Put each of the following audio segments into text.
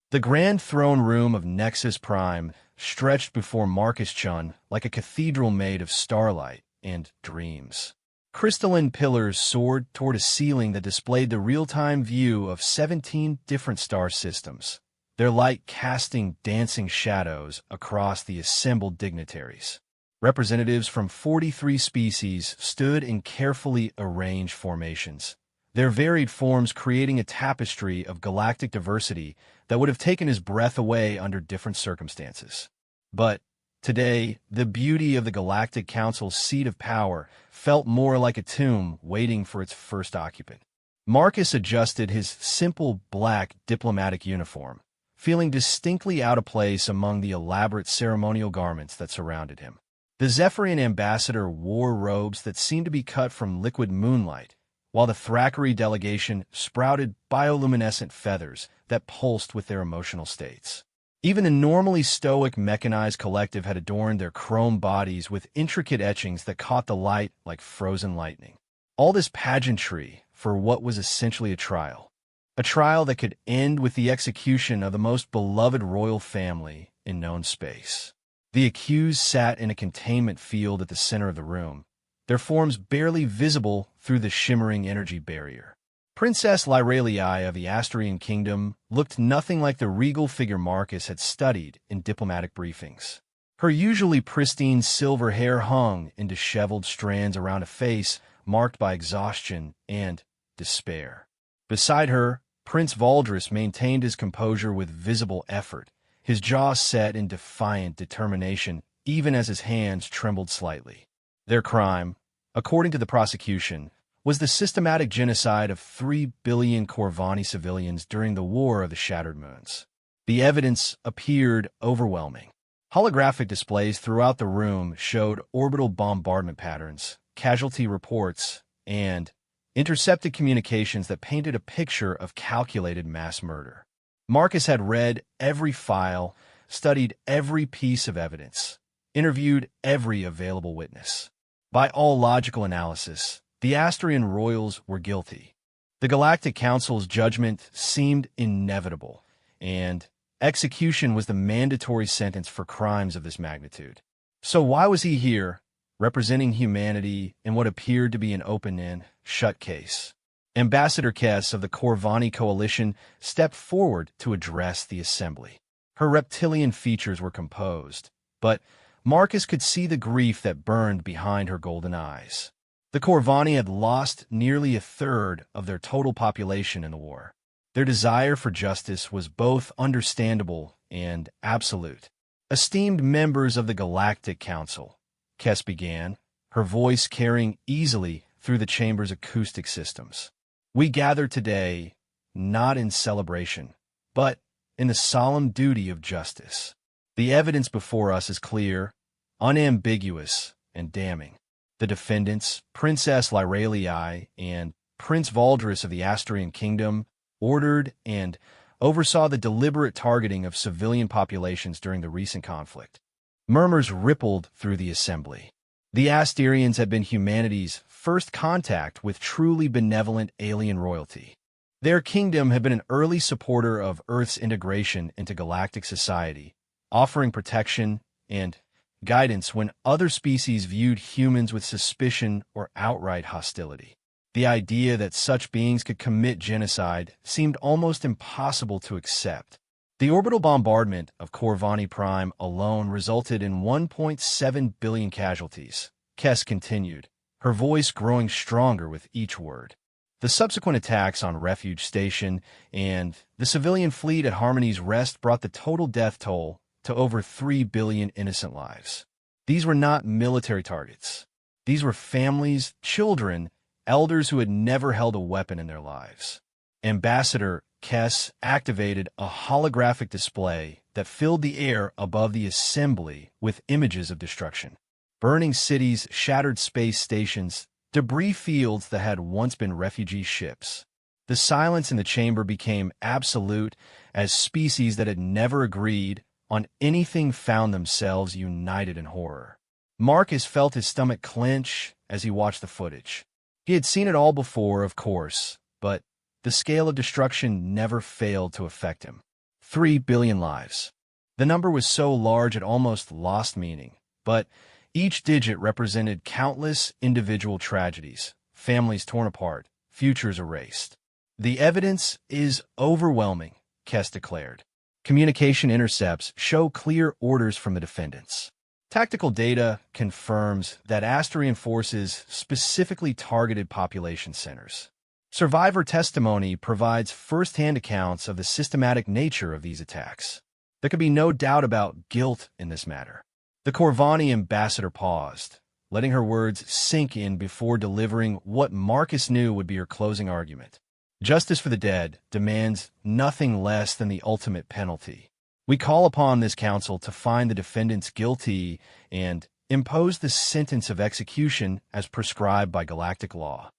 The grand throne room of Nexus Prime stretched before Marcus Chun like a cathedral made of starlight and dreams. Crystalline pillars soared toward a ceiling that displayed the real-time view of 17 different star systems, their light casting dancing shadows across the assembled dignitaries. Representatives from 43 species stood in carefully arranged formations, their varied forms creating a tapestry of galactic diversity that would have taken his breath away under different circumstances. But today, the beauty of the Galactic Council's seat of power felt more like a tomb waiting for its first occupant. Marcus adjusted his simple black diplomatic uniform, feeling distinctly out of place among the elaborate ceremonial garments that surrounded him. The Zephyrian ambassador wore robes that seemed to be cut from liquid moonlight, while the Thackeray delegation sprouted bioluminescent feathers that pulsed with their emotional states. Even the normally stoic mechanized collective had adorned their chrome bodies with intricate etchings that caught the light like frozen lightning. All this pageantry for what was essentially a trial that could end with the execution of the most beloved royal family in known space. The accused sat in a containment field at the center of the room, their forms barely visible through the shimmering energy barrier. Princess Lyralii of the Astarian Kingdom looked nothing like the regal figure Marcus had studied in diplomatic briefings. Her usually pristine silver hair hung in disheveled strands around a face marked by exhaustion and despair. Beside her, Prince Valdris maintained his composure with visible effort, his jaw set in defiant determination even as his hands trembled slightly. Their crime, according to the prosecution, was the systematic genocide of 3 billion Corvani civilians during the War of the Shattered Moons. The evidence appeared overwhelming. Holographic displays throughout the room showed orbital bombardment patterns, casualty reports, and intercepted communications that painted a picture of calculated mass murder. Marcus had read every file, studied every piece of evidence, interviewed every available witness. By all logical analysis, the Astarian royals were guilty. The Galactic Council's judgment seemed inevitable, and execution was the mandatory sentence for crimes of this magnitude. So why was he here, representing humanity in what appeared to be an open-end, shut case? Ambassador Kess of the Corvani Coalition stepped forward to address the assembly. Her reptilian features were composed, but Marcus could see the grief that burned behind her golden eyes. The Corvani had lost nearly a third of their total population in the war. Their desire for justice was both understandable and absolute. Esteemed members of the Galactic Council, Kess began, her voice carrying easily through the chamber's acoustic systems. We gather today not in celebration, but in the solemn duty of justice. The evidence before us is clear, unambiguous, and damning. The defendants, Princess Lyralii and Prince Valdris of the Astarian Kingdom, ordered and oversaw the deliberate targeting of civilian populations during the recent conflict. Murmurs rippled through the assembly. The Astarians had been humanity's first contact with truly benevolent alien royalty. Their kingdom had been an early supporter of Earth's integration into galactic society, offering protection and guidance when other species viewed humans with suspicion or outright hostility. The idea that such beings could commit genocide seemed almost impossible to accept. The orbital bombardment of Corvani Prime alone resulted in 1.7 billion casualties, Kess continued, her voice growing stronger with each word. The subsequent attacks on Refuge Station and the civilian fleet at Harmony's Rest brought the total death toll to over 3 billion innocent lives. These were not military targets. These were families, children, elders who had never held a weapon in their lives. Ambassador Kess activated a holographic display that filled the air above the assembly with images of destruction. Burning cities, shattered space stations, debris fields that had once been refugee ships. The silence in the chamber became absolute as species that had never agreed on anything found themselves united in horror. Marcus felt his stomach clench as he watched the footage. He had seen it all before, of course, but the scale of destruction never failed to affect him. 3 billion lives. The number was so large it almost lost meaning, but each digit represented countless individual tragedies, families torn apart, futures erased. The evidence is overwhelming, Kess declared. Communication intercepts show clear orders from the defendants. Tactical data confirms that Asterian forces specifically targeted population centers. Survivor testimony provides first-hand accounts of the systematic nature of these attacks. There could be no doubt about guilt in this matter. The Corvani ambassador paused, letting her words sink in before delivering what Marcus knew would be her closing argument. Justice for the dead demands nothing less than the ultimate penalty. We call upon this council to find the defendants guilty and impose the sentence of execution as prescribed by galactic law.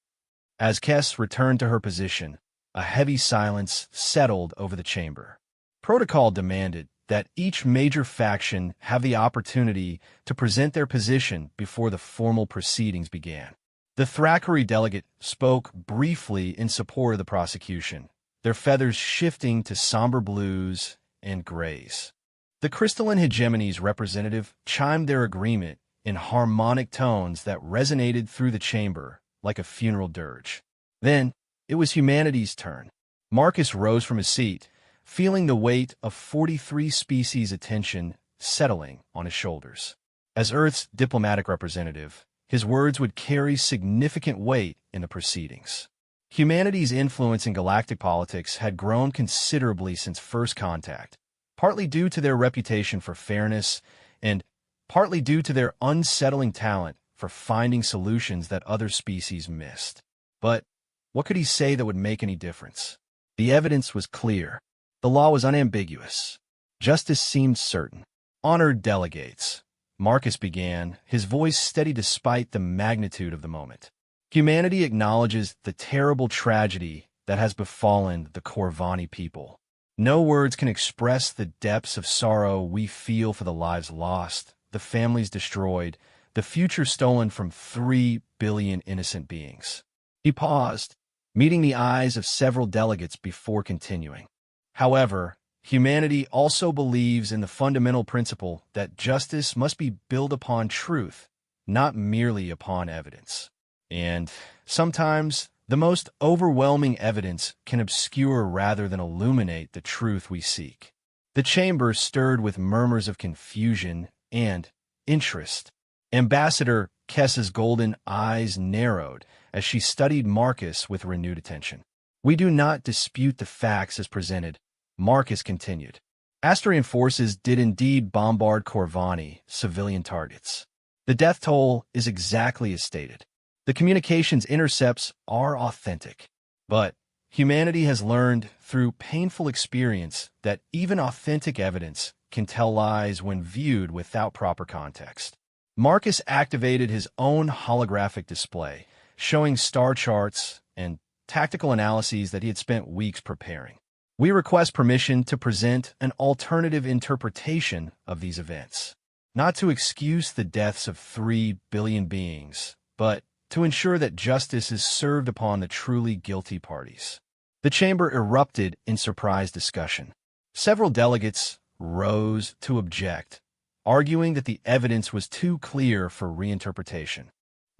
As Kess returned to her position, a heavy silence settled over the chamber. Protocol demanded that each major faction have the opportunity to present their position before the formal proceedings began. The Thackeray delegate spoke briefly in support of the prosecution, their feathers shifting to somber blues and grays. The crystalline hegemony's representative chimed their agreement in harmonic tones that resonated through the chamber like a funeral dirge. Then, it was humanity's turn. Marcus rose from his seat, feeling the weight of 43 species' attention settling on his shoulders. As Earth's diplomatic representative, his words would carry significant weight in the proceedings. Humanity's influence in galactic politics had grown considerably since first contact, partly due to their reputation for fairness and partly due to their unsettling talent for finding solutions that other species missed. But what could he say that would make any difference? The evidence was clear. The law was unambiguous. Justice seemed certain. Honored delegates, Marcus began, his voice steady despite the magnitude of the moment. Humanity acknowledges the terrible tragedy that has befallen the Corvani people. No words can express the depths of sorrow we feel for the lives lost, the families destroyed, the future stolen from 3 billion innocent beings. He paused, meeting the eyes of several delegates before continuing. However, humanity also believes in the fundamental principle that justice must be built upon truth, not merely upon evidence. And sometimes, the most overwhelming evidence can obscure rather than illuminate the truth we seek. The chamber stirred with murmurs of confusion and interest. Ambassador Kess's golden eyes narrowed as she studied Marcus with renewed attention. We do not dispute the facts as presented, Marcus continued. Asterian forces did indeed bombard Corvani, civilian targets. The death toll is exactly as stated. The communications intercepts are authentic. But humanity has learned through painful experience that even authentic evidence can tell lies when viewed without proper context. Marcus activated his own holographic display, showing star charts and tactical analyses that he had spent weeks preparing. We request permission to present an alternative interpretation of these events, not to excuse the deaths of 3 billion beings, but to ensure that justice is served upon the truly guilty parties. The chamber erupted in surprised discussion. Several delegates rose to object, arguing that the evidence was too clear for reinterpretation.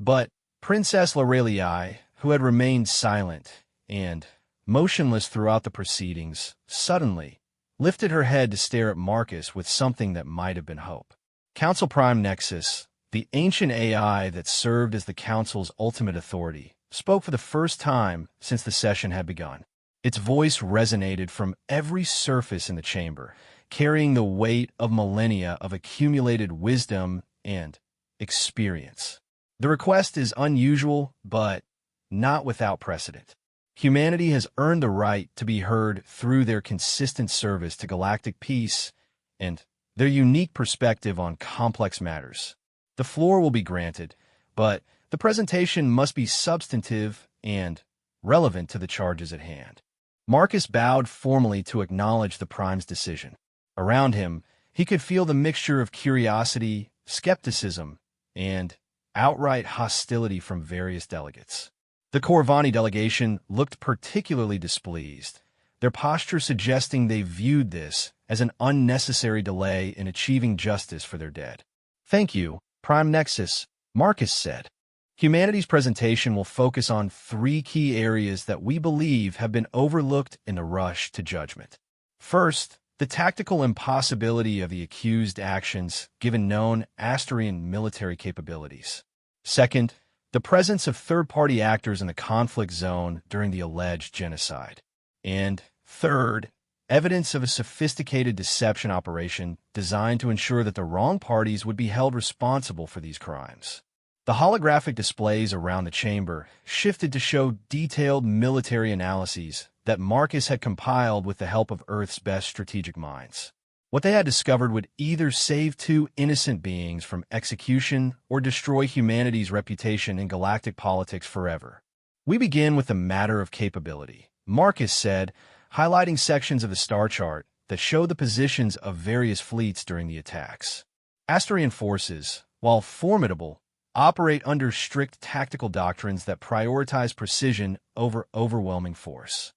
But Princess Lorelei, who had remained silent and motionless throughout the proceedings, suddenly lifted her head to stare at Marcus with something that might have been hope. Council Prime Nexus, the ancient AI that served as the Council's ultimate authority, spoke for the first time since the session had begun. Its voice resonated from every surface in the chamber, carrying the weight of millennia of accumulated wisdom and experience. The request is unusual, but not without precedent. Humanity has earned the right to be heard through their consistent service to galactic peace and their unique perspective on complex matters. The floor will be granted, but the presentation must be substantive and relevant to the charges at hand. Marcus bowed formally to acknowledge the Prime's decision. Around him, he could feel the mixture of curiosity, skepticism, and outright hostility from various delegates. The Corvani delegation looked particularly displeased, their posture suggesting they viewed this as an unnecessary delay in achieving justice for their dead. "Thank you, Prime Nexus," Marcus said. Humanity's presentation will focus on 3 key areas that we believe have been overlooked in the rush to judgment. First, the tactical impossibility of the accused actions given known Asterian military capabilities. Second, the presence of third-party actors in the conflict zone during the alleged genocide. And third, evidence of a sophisticated deception operation designed to ensure that the wrong parties would be held responsible for these crimes. The holographic displays around the chamber shifted to show detailed military analyses that Marcus had compiled with the help of Earth's best strategic minds. What they had discovered would either save 2 innocent beings from execution or destroy humanity's reputation in galactic politics forever. "We begin with the matter of capability," Marcus said, highlighting sections of the star chart that show the positions of various fleets during the attacks. Asterian forces, while formidable, operate under strict tactical doctrines that prioritize precision over overwhelming force.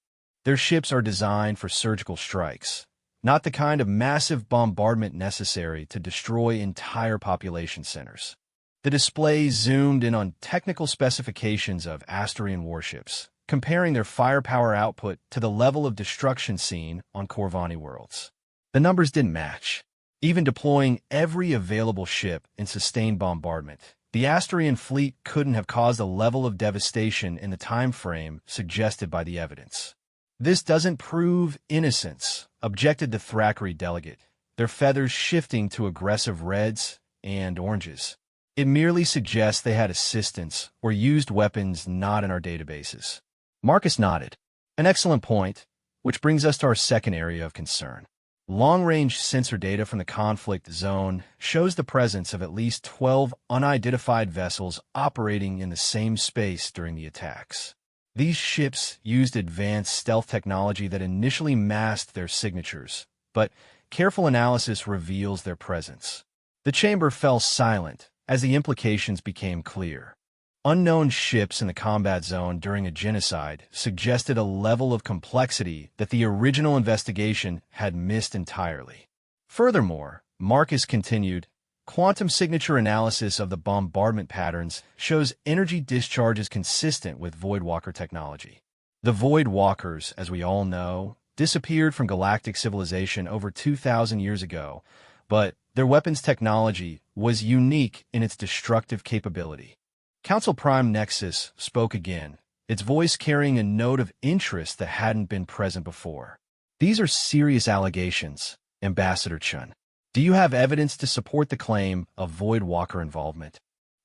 Their ships are designed for surgical strikes, not the kind of massive bombardment necessary to destroy entire population centers. The display zoomed in on technical specifications of Asterian warships, comparing their firepower output to the level of destruction seen on Corvani worlds. The numbers didn't match. Even deploying every available ship in sustained bombardment, the Asterian fleet couldn't have caused a level of devastation in the time frame suggested by the evidence. "This doesn't prove innocence," objected the Thackeray delegate, their feathers shifting to aggressive reds and oranges. "It merely suggests they had assistance or used weapons not in our databases." Marcus nodded. "An excellent point, which brings us to our second area of concern. Long-range sensor data from the conflict zone shows the presence of at least 12 unidentified vessels operating in the same space during the attacks. These ships used advanced stealth technology that initially masked their signatures, but careful analysis reveals their presence. The chamber fell silent as the implications became clear. Unknown ships in the combat zone during a genocide suggested a level of complexity that the original investigation had missed entirely. Furthermore, Marcus continued, quantum signature analysis of the bombardment patterns shows energy discharges consistent with Voidwalker technology. The Voidwalkers, as we all know, disappeared from galactic civilization over 2,000 years ago, but their weapons technology was unique in its destructive capability. Council Prime Nexus spoke again, its voice carrying a note of interest that hadn't been present before. "These are serious allegations, Ambassador Chun. Do you have evidence to support the claim of Voidwalker involvement?"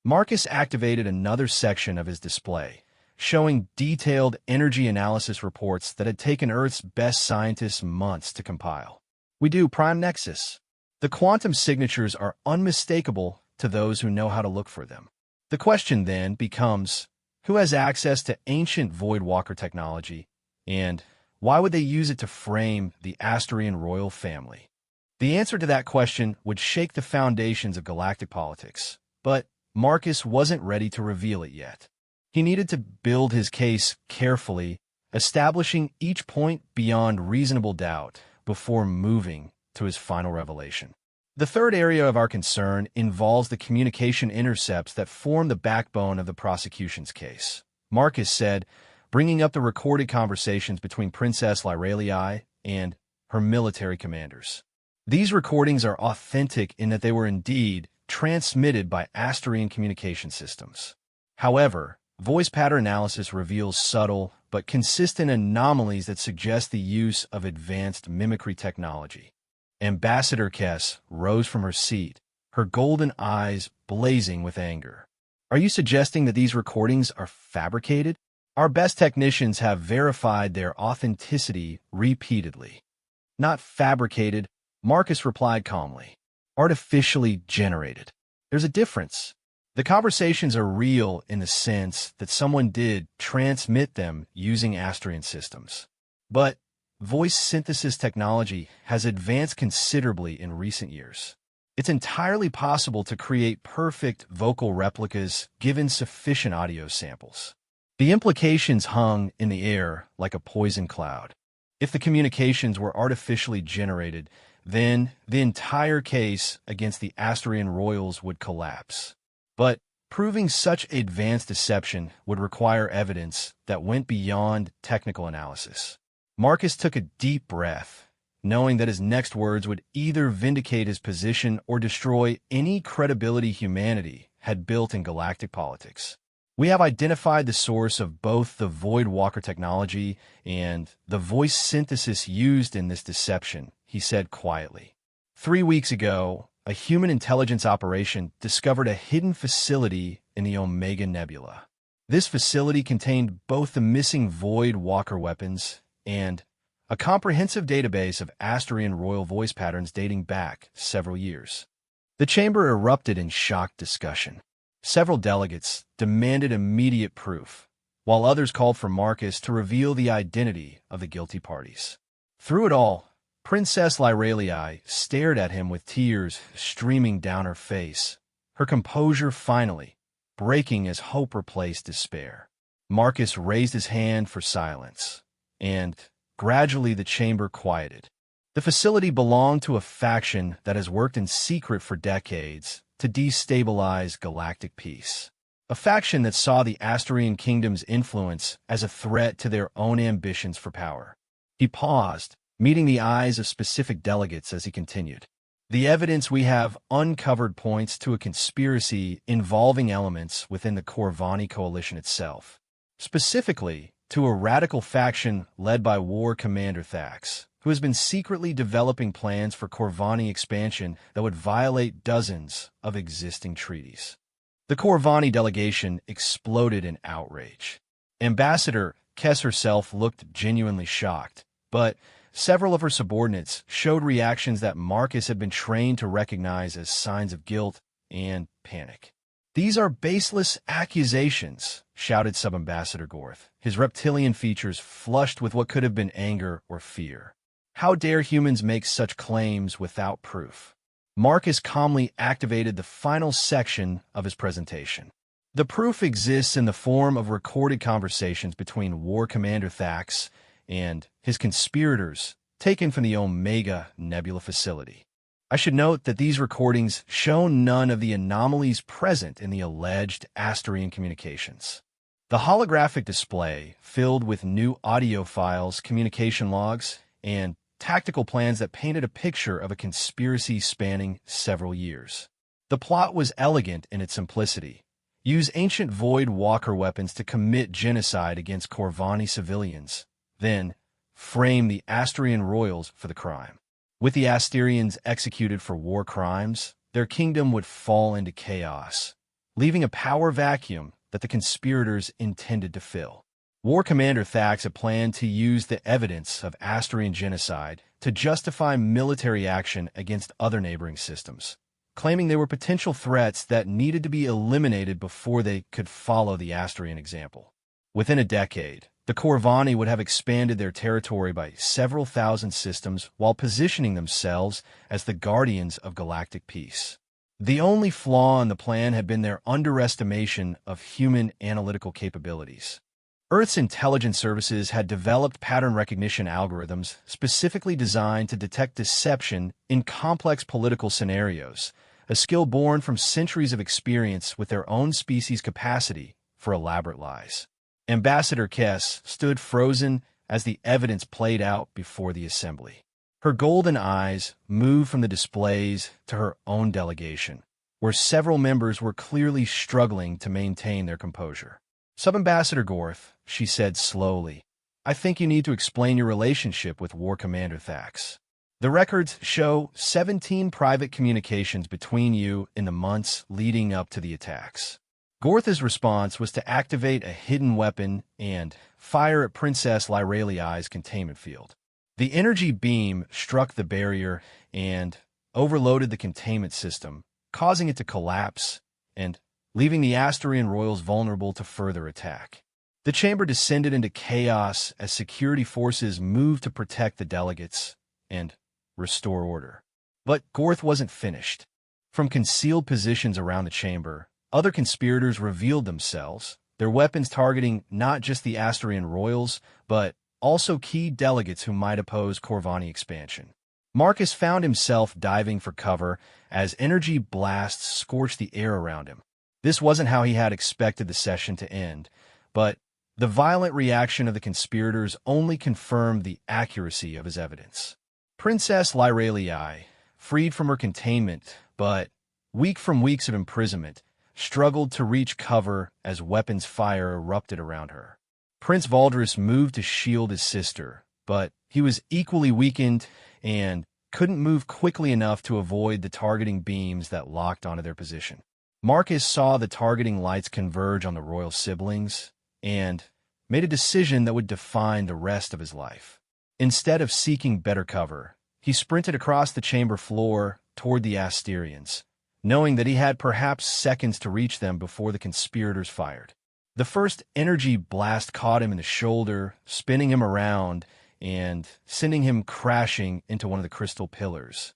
Marcus activated another section of his display, showing detailed energy analysis reports that had taken Earth's best scientists months to compile. "We do, Prime Nexus. The quantum signatures are unmistakable to those who know how to look for them." The question then becomes, who has access to ancient Voidwalker technology, and why would they use it to frame the Asterian royal family? The answer to that question would shake the foundations of galactic politics, but Marcus wasn't ready to reveal it yet. He needed to build his case carefully, establishing each point beyond reasonable doubt before moving to his final revelation. The third area of our concern involves the communication intercepts that form the backbone of the prosecution's case. Marcus said, bringing up the recorded conversations between Princess Lyralii and her military commanders. These recordings are authentic in that they were indeed transmitted by Asterian communication systems. However, voice pattern analysis reveals subtle but consistent anomalies that suggest the use of advanced mimicry technology. Ambassador Kess rose from her seat, her golden eyes blazing with anger. "Are you suggesting that these recordings are fabricated?" "Our best technicians have verified their authenticity repeatedly." "Not fabricated," Marcus replied calmly. "Artificially generated. There's a difference. The conversations are real in the sense that someone did transmit them using Asterian systems. But voice synthesis technology has advanced considerably in recent years. It's entirely possible to create perfect vocal replicas given sufficient audio samples." The implications hung in the air like a poison cloud. If the communications were artificially generated, then the entire case against the Astarian royals would collapse. But proving such advanced deception would require evidence that went beyond technical analysis. Marcus took a deep breath, knowing that his next words would either vindicate his position or destroy any credibility humanity had built in galactic politics. We have identified the source of both the Void Walker technology and the voice synthesis used in this deception, he said quietly. 3 weeks ago, a human intelligence operation discovered a hidden facility in the Omega Nebula. This facility contained both the missing Void Walker weapons and a comprehensive database of Astarian royal voice patterns dating back several years. The chamber erupted in shocked discussion. Several delegates demanded immediate proof, while others called for Marcus to reveal the identity of the guilty parties. Through it all, Princess Lyralii stared at him with tears streaming down her face, her composure finally breaking as hope replaced despair. Marcus raised his hand for silence, and gradually the chamber quieted. The facility belonged to a faction that has worked in secret for decades to destabilize galactic peace. A faction that saw the Astarian kingdom's influence as a threat to their own ambitions for power. He paused, meeting the eyes of specific delegates as he continued. The evidence we have uncovered points to a conspiracy involving elements within the Corvani coalition itself. Specifically, to a radical faction led by War Commander Thax, who has been secretly developing plans for Corvani expansion that would violate dozens of existing treaties. The Corvani delegation exploded in outrage. Ambassador Kess herself looked genuinely shocked, but several of her subordinates showed reactions that Marcus had been trained to recognize as signs of guilt and panic. "These are baseless accusations," shouted Sub-Ambassador Gorth, his reptilian features flushed with what could have been anger or fear. "How dare humans make such claims without proof?" Marcus calmly activated the final section of his presentation. The proof exists in the form of recorded conversations between War Commander Thax and his conspirators taken from the Omega Nebula facility. I should note that these recordings show none of the anomalies present in the alleged Astarian communications. The holographic display, filled with new audio files, communication logs, and tactical plans that painted a picture of a conspiracy spanning several years. The plot was elegant in its simplicity. Use ancient Void Walker weapons to commit genocide against Corvani civilians, then frame the Astarian royals for the crime. With the Astarians executed for war crimes, their kingdom would fall into chaos, leaving a power vacuum that the conspirators intended to fill. War Commander Thax had planned to use the evidence of Astarian genocide to justify military action against other neighboring systems, claiming they were potential threats that needed to be eliminated before they could follow the Astarian example. Within a decade, the Corvani would have expanded their territory by several thousand systems while positioning themselves as the guardians of galactic peace. The only flaw in the plan had been their underestimation of human analytical capabilities. Earth's intelligence services had developed pattern recognition algorithms specifically designed to detect deception in complex political scenarios, a skill born from centuries of experience with their own species' capacity for elaborate lies. Ambassador Kess stood frozen as the evidence played out before the assembly. Her golden eyes moved from the displays to her own delegation, where several members were clearly struggling to maintain their composure. "Sub-Ambassador Gorth," she said slowly, "I think you need to explain your relationship with War Commander Thax. The records show 17 private communications between you in the months leading up to the attacks." Gorth's response was to activate a hidden weapon and fire at Princess Lyralii's containment field. The energy beam struck the barrier and overloaded the containment system, causing it to collapse and leaving the Astarian royals vulnerable to further attack. The chamber descended into chaos as security forces moved to protect the delegates and restore order. But Gorth wasn't finished. From concealed positions around the chamber, other conspirators revealed themselves, their weapons targeting not just the Astarian royals, but also key delegates who might oppose Corvani expansion. Marcus found himself diving for cover as energy blasts scorched the air around him. This wasn't how he had expected the session to end, but the violent reaction of the conspirators only confirmed the accuracy of his evidence. Princess Lyralii, freed from her containment, but weak from weeks of imprisonment, struggled to reach cover as weapons fire erupted around her. Prince Valdris moved to shield his sister, but he was equally weakened and couldn't move quickly enough to avoid the targeting beams that locked onto their position. Marcus saw the targeting lights converge on the royal siblings and made a decision that would define the rest of his life. Instead of seeking better cover, he sprinted across the chamber floor toward the Asterians, knowing that he had perhaps seconds to reach them before the conspirators fired. The first energy blast caught him in the shoulder, spinning him around and sending him crashing into one of the crystal pillars.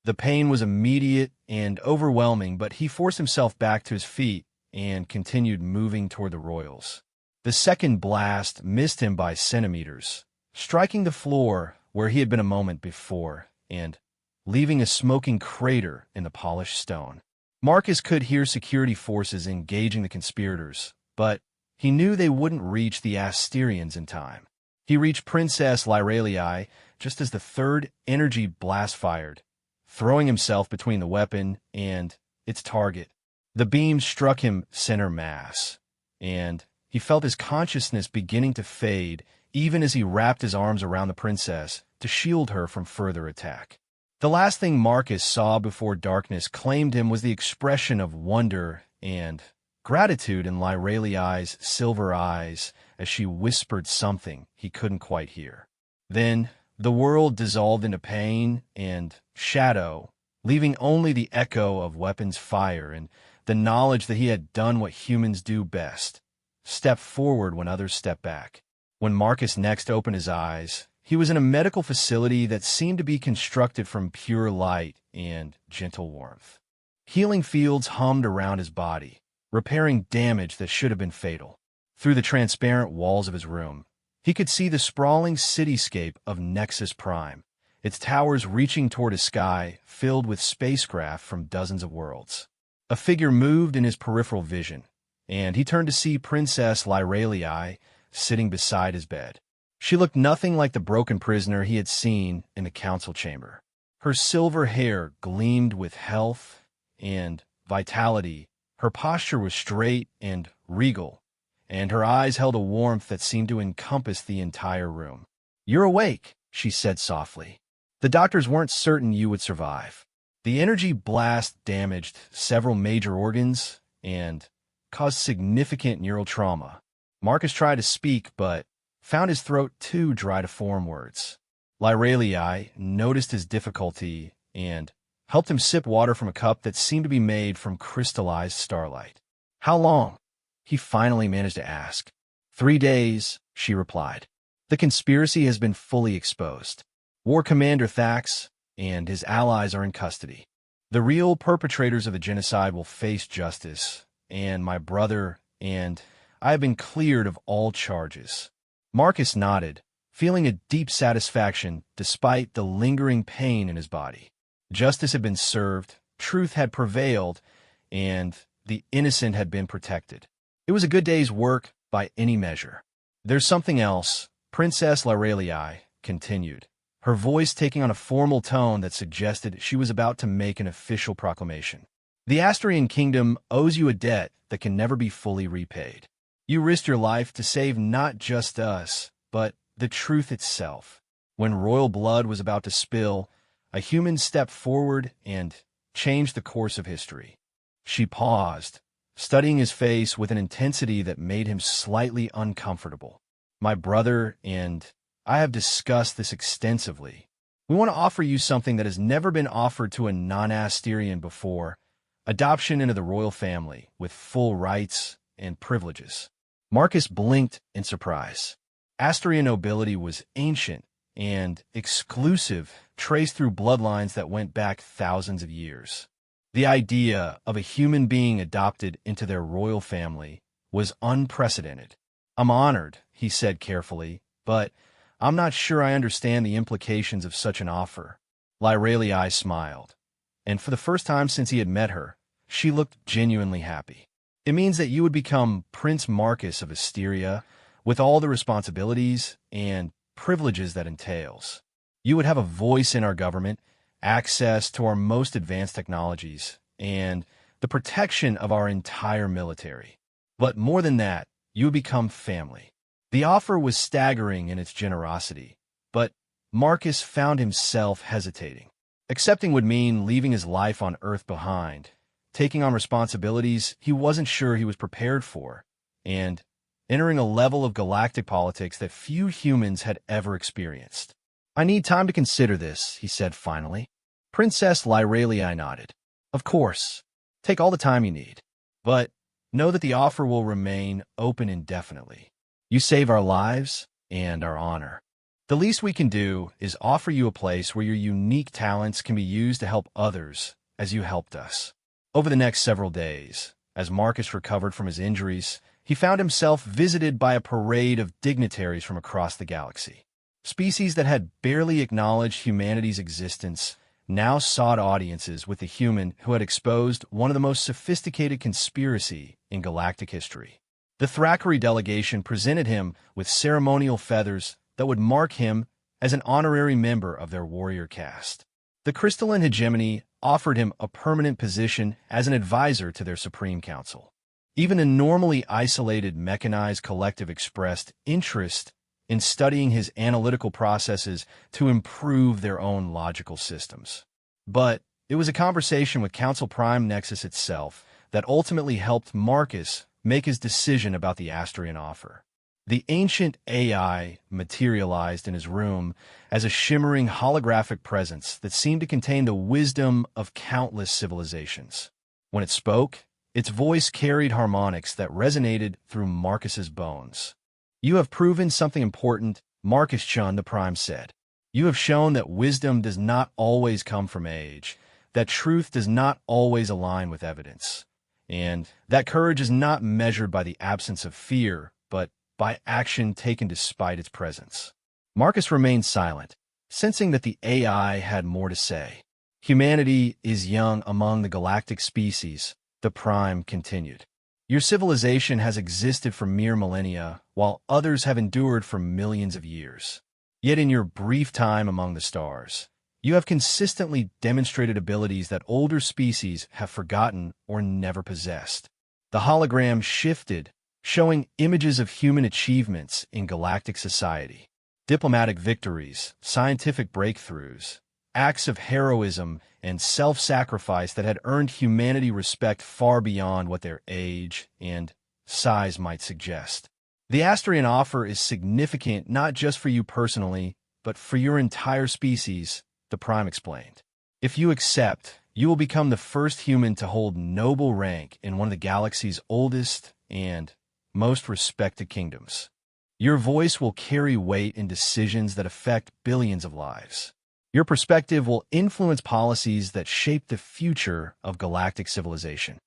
The pain was immediate and overwhelming, but he forced himself back to his feet and continued moving toward the royals. The second blast missed him by centimeters, striking the floor where he had been a moment before and leaving a smoking crater in the polished stone. Marcus could hear security forces engaging the conspirators, but he knew they wouldn't reach the Asterians in time. He reached Princess Lyralii just as the third energy blast fired, throwing himself between the weapon and its target. The beam struck him center mass, and he felt his consciousness beginning to fade even as he wrapped his arms around the princess to shield her from further attack. The last thing Marcus saw before darkness claimed him was the expression of wonder and gratitude in Lyralii's silver eyes as she whispered something he couldn't quite hear. Then the world dissolved into pain and shadow, leaving only the echo of weapons fire and the knowledge that he had done what humans do best: step forward when others step back. When Marcus next opened his eyes, he was in a medical facility that seemed to be constructed from pure light and gentle warmth. Healing fields hummed around his body, repairing damage that should have been fatal. Through the transparent walls of his room, he could see the sprawling cityscape of Nexus Prime, its towers reaching toward a sky filled with spacecraft from dozens of worlds. A figure moved in his peripheral vision, and he turned to see Princess Lyralii sitting beside his bed. She looked nothing like the broken prisoner he had seen in the council chamber. Her silver hair gleamed with health and vitality. Her posture was straight and regal, and her eyes held a warmth that seemed to encompass the entire room. "You're awake," she said softly. "The doctors weren't certain you would survive. The energy blast damaged several major organs and caused significant neural trauma." Marcus tried to speak, but found his throat too dry to form words. Lyralii noticed his difficulty and helped him sip water from a cup that seemed to be made from crystallized starlight. "How long?" he finally managed to ask. 3 days, she replied. "The conspiracy has been fully exposed. War Commander Thax and his allies are in custody. The real perpetrators of the genocide will face justice, and my brother and I have been cleared of all charges." Marcus nodded, feeling a deep satisfaction despite the lingering pain in his body. Justice had been served, truth had prevailed, and the innocent had been protected. It was a good day's work by any measure. "There's something else," Princess Lyralii continued, her voice taking on a formal tone that suggested she was about to make an official proclamation. "The Asterian Kingdom owes you a debt that can never be fully repaid. You risked your life to save not just us, but the truth itself. When royal blood was about to spill, a human stepped forward and changed the course of history." She paused, studying his face with an intensity that made him slightly uncomfortable. "My brother and I have discussed this extensively. We want to offer you something that has never been offered to a non-Asterian before: adoption into the royal family with full rights and privileges." Marcus blinked in surprise. Asterian nobility was ancient and exclusive, traced through bloodlines that went back thousands of years. The idea of a human being adopted into their royal family was unprecedented. "I'm honored," he said carefully, "but I'm not sure I understand the implications of such an offer. Lyralii smiled, and for the first time since he had met her, she looked genuinely happy. It means that you would become Prince Marcus of Asteria, with all the responsibilities and privileges that entails. You would have a voice in our government, access to our most advanced technologies, and the protection of our entire military. But more than that, you would become family. The offer was staggering in its generosity, but Marcus found himself hesitating. Accepting would mean leaving his life on Earth behind, taking on responsibilities he wasn't sure he was prepared for, and entering a level of galactic politics that few humans had ever experienced. I need time to consider this, he said finally. Princess Lyralii nodded. Of course. Take all the time you need. But know that the offer will remain open indefinitely. You save our lives and our honor. The least we can do is offer you a place where your unique talents can be used to help others as you helped us. Over the next several days, as Marcus recovered from his injuries, he found himself visited by a parade of dignitaries from across the galaxy. Species that had barely acknowledged humanity's existence now sought audiences with the human who had exposed one of the most sophisticated conspiracy in galactic history. The Thackeray delegation presented him with ceremonial feathers that would mark him as an honorary member of their warrior caste. The crystalline hegemony offered him a permanent position as an advisor to their Supreme Council. Even a normally isolated mechanized collective expressed interest in studying his analytical processes to improve their own logical systems. But it was a conversation with Council Prime Nexus itself that ultimately helped Marcus make his decision about the Astrian offer. The ancient AI materialized in his room as a shimmering holographic presence that seemed to contain the wisdom of countless civilizations. When it spoke, its voice carried harmonics that resonated through Marcus's bones. You have proven something important, Marcus Chun, the Prime said. You have shown that wisdom does not always come from age, that truth does not always align with evidence, and that courage is not measured by the absence of fear, but by action taken despite its presence. Marcus remained silent, sensing that the AI had more to say. Humanity is young among the galactic species, the Prime continued. Your civilization has existed for mere millennia, while others have endured for millions of years. Yet in your brief time among the stars, you have consistently demonstrated abilities that older species have forgotten or never possessed. The hologram shifted, showing images of human achievements in galactic society. Diplomatic victories, scientific breakthroughs, acts of heroism and self-sacrifice that had earned humanity respect far beyond what their age and size might suggest. The Astrian offer is significant not just for you personally, but for your entire species, the Prime explained. If you accept, you will become the first human to hold noble rank in one of the galaxy's oldest and most respected kingdoms. Your voice will carry weight in decisions that affect billions of lives. Your perspective will influence policies that shape the future of galactic civilization.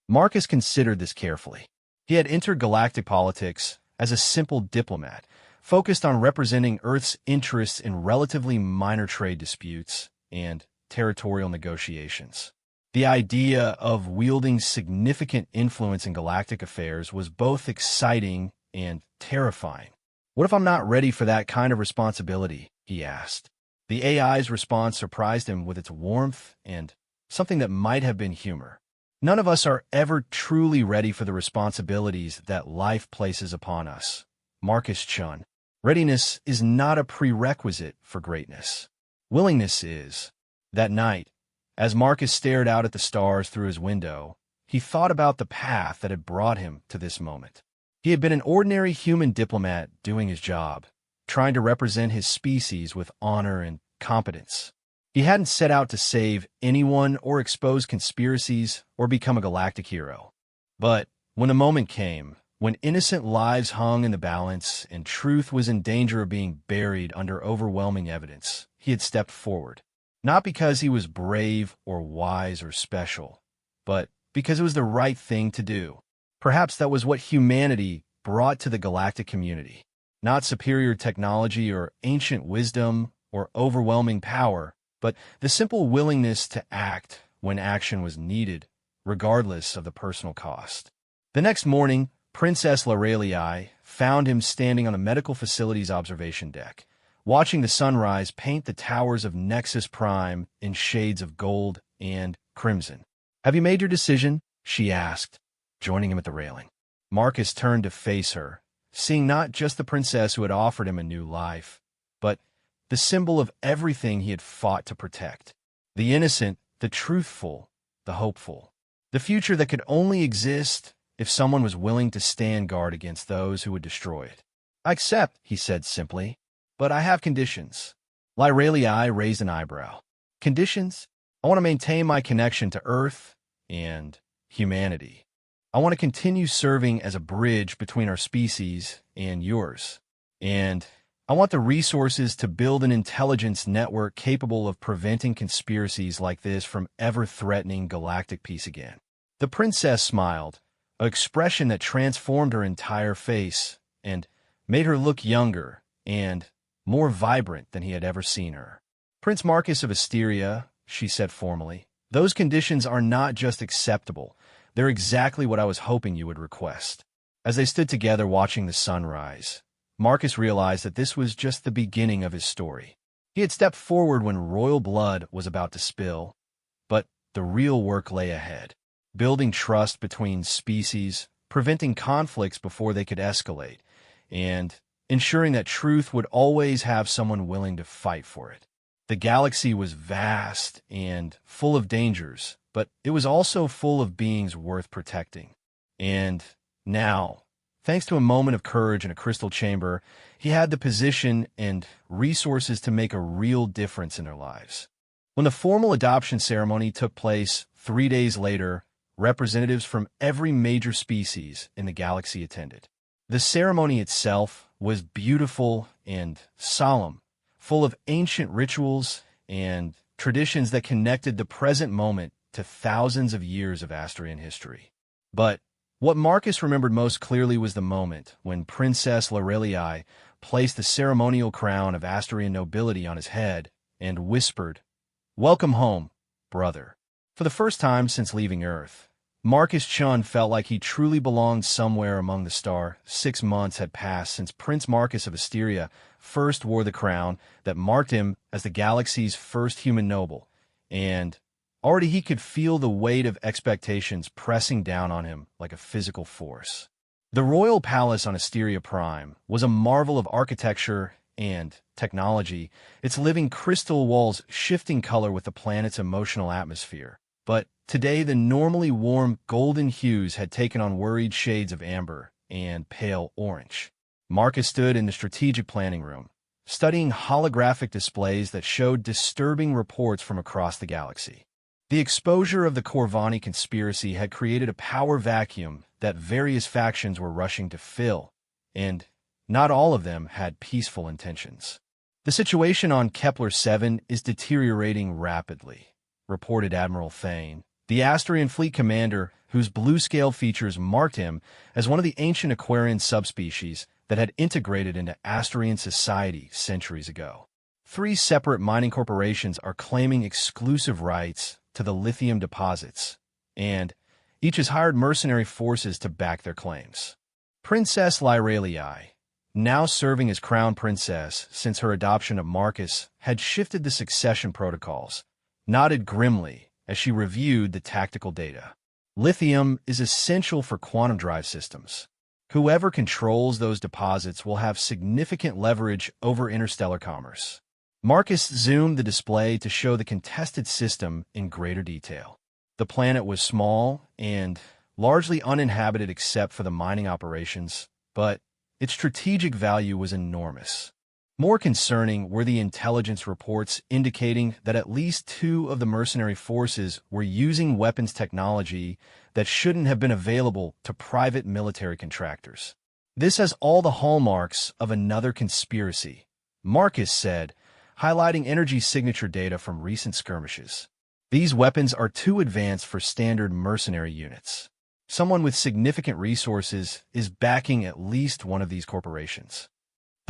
Marcus considered this carefully. He had entered galactic politics as a simple diplomat, focused on representing Earth's interests in relatively minor trade disputes and territorial negotiations. The idea of wielding significant influence in galactic affairs was both exciting and terrifying. What if I'm not ready for that kind of responsibility? He asked. The AI's response surprised him with its warmth and something that might have been humor. None of us are ever truly ready for the responsibilities that life places upon us. Marcus Chun. Readiness is not a prerequisite for greatness. Willingness is. That night, as Marcus stared out at the stars through his window, he thought about the path that had brought him to this moment. He had been an ordinary human diplomat doing his job, trying to represent his species with honor and competence. He hadn't set out to save anyone or expose conspiracies or become a galactic hero. But when the moment came, when innocent lives hung in the balance and truth was in danger of being buried under overwhelming evidence, he had stepped forward. Not because he was brave or wise or special, but because it was the right thing to do. Perhaps that was what humanity brought to the galactic community. Not superior technology or ancient wisdom or overwhelming power, but the simple willingness to act when action was needed, regardless of the personal cost. The next morning, Princess Lorelei found him standing on the medical facility's observation deck, watching the sunrise paint the towers of Nexus Prime in shades of gold and crimson. "Have you made your decision?" she asked, joining him at the railing. Marcus turned to face her, seeing not just the princess who had offered him a new life, but the symbol of everything he had fought to protect. The innocent, the truthful, the hopeful. The future that could only exist if someone was willing to stand guard against those who would destroy it. "I accept," he said simply, "but I have conditions." Lorelei raised an eyebrow. "Conditions? I want to maintain my connection to Earth and humanity. I want to continue serving as a bridge between our species and yours. And I want the resources to build an intelligence network capable of preventing conspiracies like this from ever threatening galactic peace again." The princess smiled, an expression that transformed her entire face and made her look younger and more vibrant than he had ever seen her. "Prince Marcus of Asteria," she said formally, "those conditions are not just acceptable. They're exactly what I was hoping you would request." As they stood together watching the sunrise, Marcus realized that this was just the beginning of his story. He had stepped forward when royal blood was about to spill, but the real work lay ahead. Building trust between species, preventing conflicts before they could escalate, and ensuring that truth would always have someone willing to fight for it. The galaxy was vast and full of dangers, but it was also full of beings worth protecting. And now, thanks to a moment of courage in a crystal chamber, he had the position and resources to make a real difference in their lives. When the formal adoption ceremony took place 3 days later, representatives from every major species in the galaxy attended. The ceremony itself was beautiful and solemn, full of ancient rituals and traditions that connected the present moment to thousands of years of Asterian history. But what Marcus remembered most clearly was the moment when Princess Lorelei placed the ceremonial crown of Asterian nobility on his head and whispered, "Welcome home, brother." For the first time since leaving Earth, Marcus Chun felt like he truly belonged somewhere among the stars. 6 months had passed since Prince Marcus of Asteria first wore the crown that marked him as the galaxy's first human noble, and already he could feel the weight of expectations pressing down on him like a physical force. The royal palace on Asteria Prime was a marvel of architecture and technology, its living crystal walls shifting color with the planet's emotional atmosphere. But today the normally warm golden hues had taken on worried shades of amber and pale orange. Marcus stood in the strategic planning room, studying holographic displays that showed disturbing reports from across the galaxy. The exposure of the Corvani conspiracy had created a power vacuum that various factions were rushing to fill, and not all of them had peaceful intentions. "The situation on Kepler 7 is deteriorating rapidly," reported Admiral Thane, the Asterian fleet commander whose blue scale features marked him as one of the ancient Aquarian subspecies that had integrated into Asterian society centuries ago. 3 separate mining corporations are claiming exclusive rights to the lithium deposits, and each has hired mercenary forces to back their claims. Princess Lorelei, now serving as crown princess since her adoption of Marcus, had shifted the succession protocols, nodded grimly as she reviewed the tactical data. "Lithium is essential for quantum drive systems. Whoever controls those deposits will have significant leverage over interstellar commerce." Marcus zoomed the display to show the contested system in greater detail. The planet was small and largely uninhabited except for the mining operations, but its strategic value was enormous. More concerning were the intelligence reports indicating that at least 2 of the mercenary forces were using weapons technology that shouldn't have been available to private military contractors. "This has all the hallmarks of another conspiracy," Marcus said, highlighting energy signature data from recent skirmishes. "These weapons are too advanced for standard mercenary units. Someone with significant resources is backing at least one of these corporations."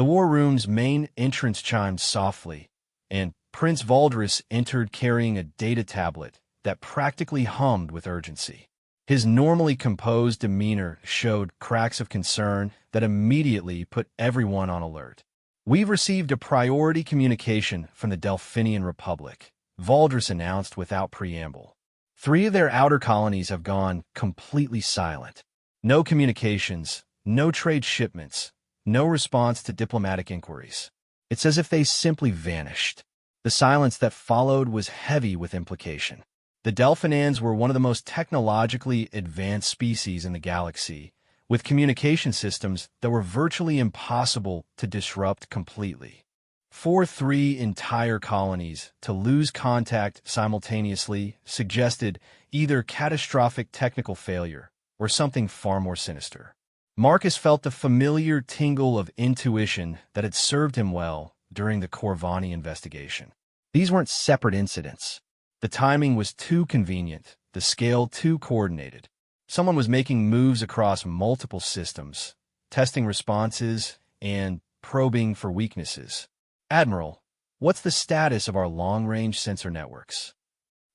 The war room's main entrance chimed softly, and Prince Valdris entered carrying a data tablet that practically hummed with urgency. His normally composed demeanor showed cracks of concern that immediately put everyone on alert. "We've received a priority communication from the Delphinian Republic," Valdris announced without preamble. "3 of their outer colonies have gone completely silent. No communications, no trade shipments, no response to diplomatic inquiries. It's as if they simply vanished." The silence that followed was heavy with implication. The Delphinans were one of the most technologically advanced species in the galaxy, with communication systems that were virtually impossible to disrupt completely. For 3 entire colonies to lose contact simultaneously suggested either catastrophic technical failure or something far more sinister. Marcus felt the familiar tingle of intuition that had served him well during the Corvani investigation. These weren't separate incidents. The timing was too convenient, the scale too coordinated. Someone was making moves across multiple systems, testing responses and probing for weaknesses. "Admiral, what's the status of our long-range sensor networks?"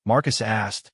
Marcus asked,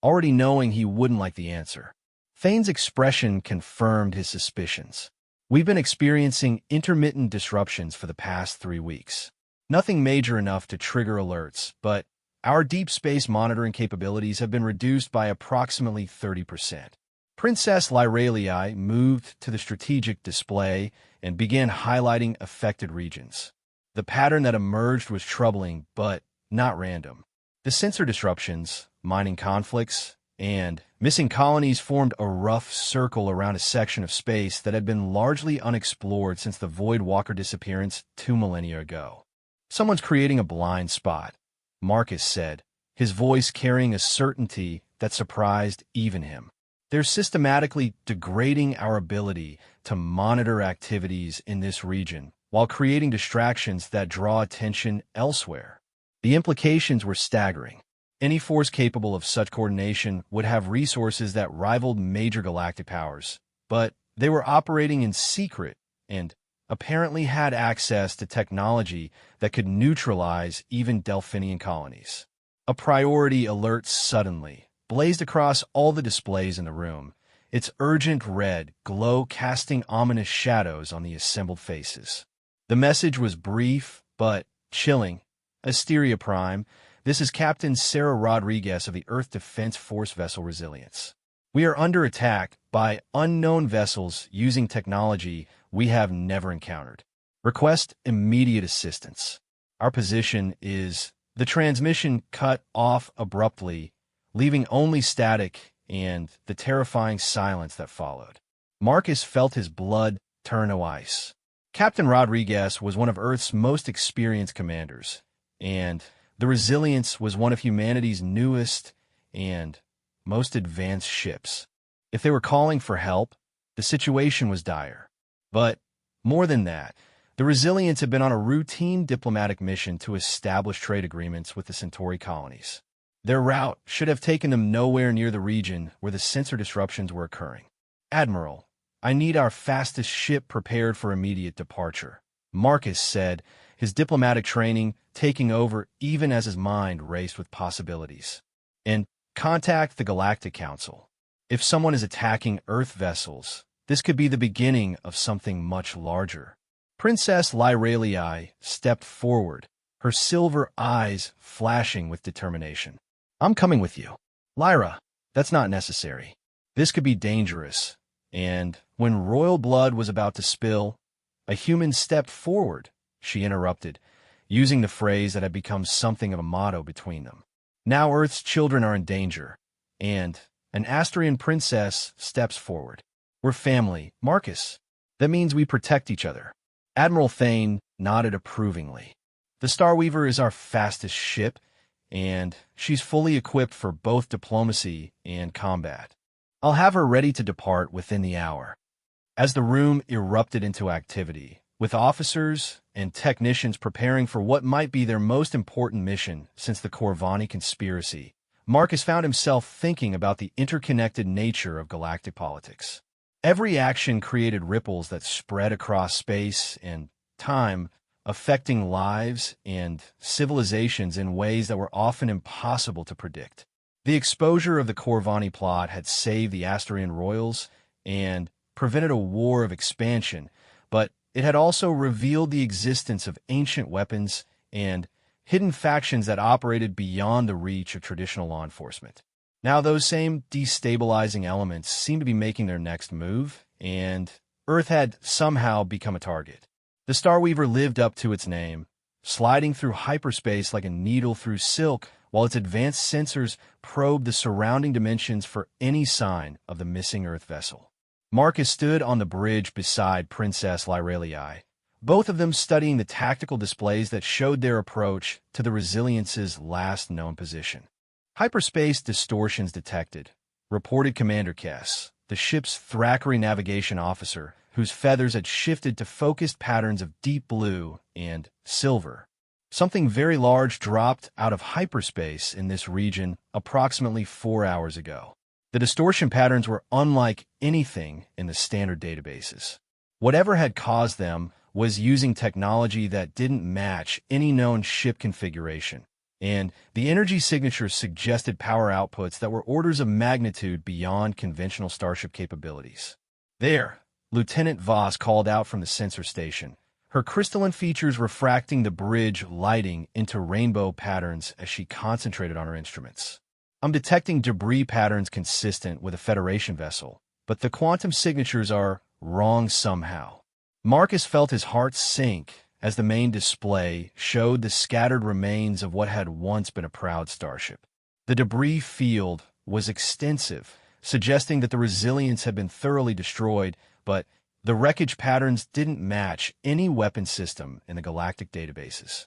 already knowing he wouldn't like the answer. Thane's expression confirmed his suspicions. "We've been experiencing intermittent disruptions for the past 3 weeks. Nothing major enough to trigger alerts, but our deep space monitoring capabilities have been reduced by approximately 30%. Princess Lyralii moved to the strategic display and began highlighting affected regions. The pattern that emerged was troubling, but not random. The sensor disruptions, mining conflicts, and missing colonies formed a rough circle around a section of space that had been largely unexplored since the Void Walker disappearance 2 millennia ago. "Someone's creating a blind spot," Marcus said, his voice carrying a certainty that surprised even him. "They're systematically degrading our ability to monitor activities in this region while creating distractions that draw attention elsewhere." The implications were staggering. Any force capable of such coordination would have resources that rivaled major galactic powers, but they were operating in secret and apparently had access to technology that could neutralize even Delphinian colonies. A priority alert suddenly blazed across all the displays in the room, its urgent red glow casting ominous shadows on the assembled faces. The message was brief but chilling. "Asteria Prime, this is Captain Sarah Rodriguez of the Earth Defense Force vessel Resilience. We are under attack by unknown vessels using technology we have never encountered. Request immediate assistance. Our position is..." The transmission cut off abruptly, leaving only static and the terrifying silence that followed. Marcus felt his blood turn to ice. Captain Rodriguez was one of Earth's most experienced commanders, and the Resilience was one of humanity's newest and most advanced ships. If they were calling for help, the situation was dire. But more than that, the Resilience had been on a routine diplomatic mission to establish trade agreements with the Centauri colonies. Their route should have taken them nowhere near the region where the sensor disruptions were occurring. "Admiral, I need our fastest ship prepared for immediate departure," Marcus said, his diplomatic training taking over even as his mind raced with possibilities. "And contact the Galactic Council. If someone is attacking Earth vessels, this could be the beginning of something much larger." Princess Lyralii stepped forward, her silver eyes flashing with determination. "I'm coming with you." "Lyra, that's not necessary. This could be dangerous." And when royal blood was about to spill, a human stepped forward, she interrupted, using the phrase that had become something of a motto between them. "Now Earth's children are in danger, and an Astrian princess steps forward. We're family, Marcus. That means we protect each other." Admiral Thane nodded approvingly. "The Starweaver is our fastest ship, and she's fully equipped for both diplomacy and combat. I'll have her ready to depart within the hour." As the room erupted into activity, with officers and technicians preparing for what might be their most important mission since the Corvani conspiracy, Marcus found himself thinking about the interconnected nature of galactic politics. Every action created ripples that spread across space and time, affecting lives and civilizations in ways that were often impossible to predict. The exposure of the Corvani plot had saved the Asturian royals and prevented a war of expansion, but it had also revealed the existence of ancient weapons and hidden factions that operated beyond the reach of traditional law enforcement. Now, those same destabilizing elements seem to be making their next move, and Earth had somehow become a target. The Starweaver lived up to its name, sliding through hyperspace like a needle through silk, while its advanced sensors probed the surrounding dimensions for any sign of the missing Earth vessel. Marcus stood on the bridge beside Princess Lyrelii, both of them studying the tactical displays that showed their approach to the Resilience's last known position. Hyperspace distortions detected, reported Commander Kess, the ship's Thackeray navigation officer, whose feathers had shifted to focused patterns of deep blue and silver. Something very large dropped out of hyperspace in this region approximately 4 hours ago. The distortion patterns were unlike anything in the standard databases. Whatever had caused them was using technology that didn't match any known ship configuration, and the energy signatures suggested power outputs that were orders of magnitude beyond conventional starship capabilities. "There," Lieutenant Voss called out from the sensor station, her crystalline features refracting the bridge lighting into rainbow patterns as she concentrated on her instruments. "I'm detecting debris patterns consistent with a Federation vessel, but the quantum signatures are wrong somehow." Marcus felt his heart sink as the main display showed the scattered remains of what had once been a proud starship. The debris field was extensive, suggesting that the Resilience had been thoroughly destroyed, but the wreckage patterns didn't match any weapon system in the galactic databases.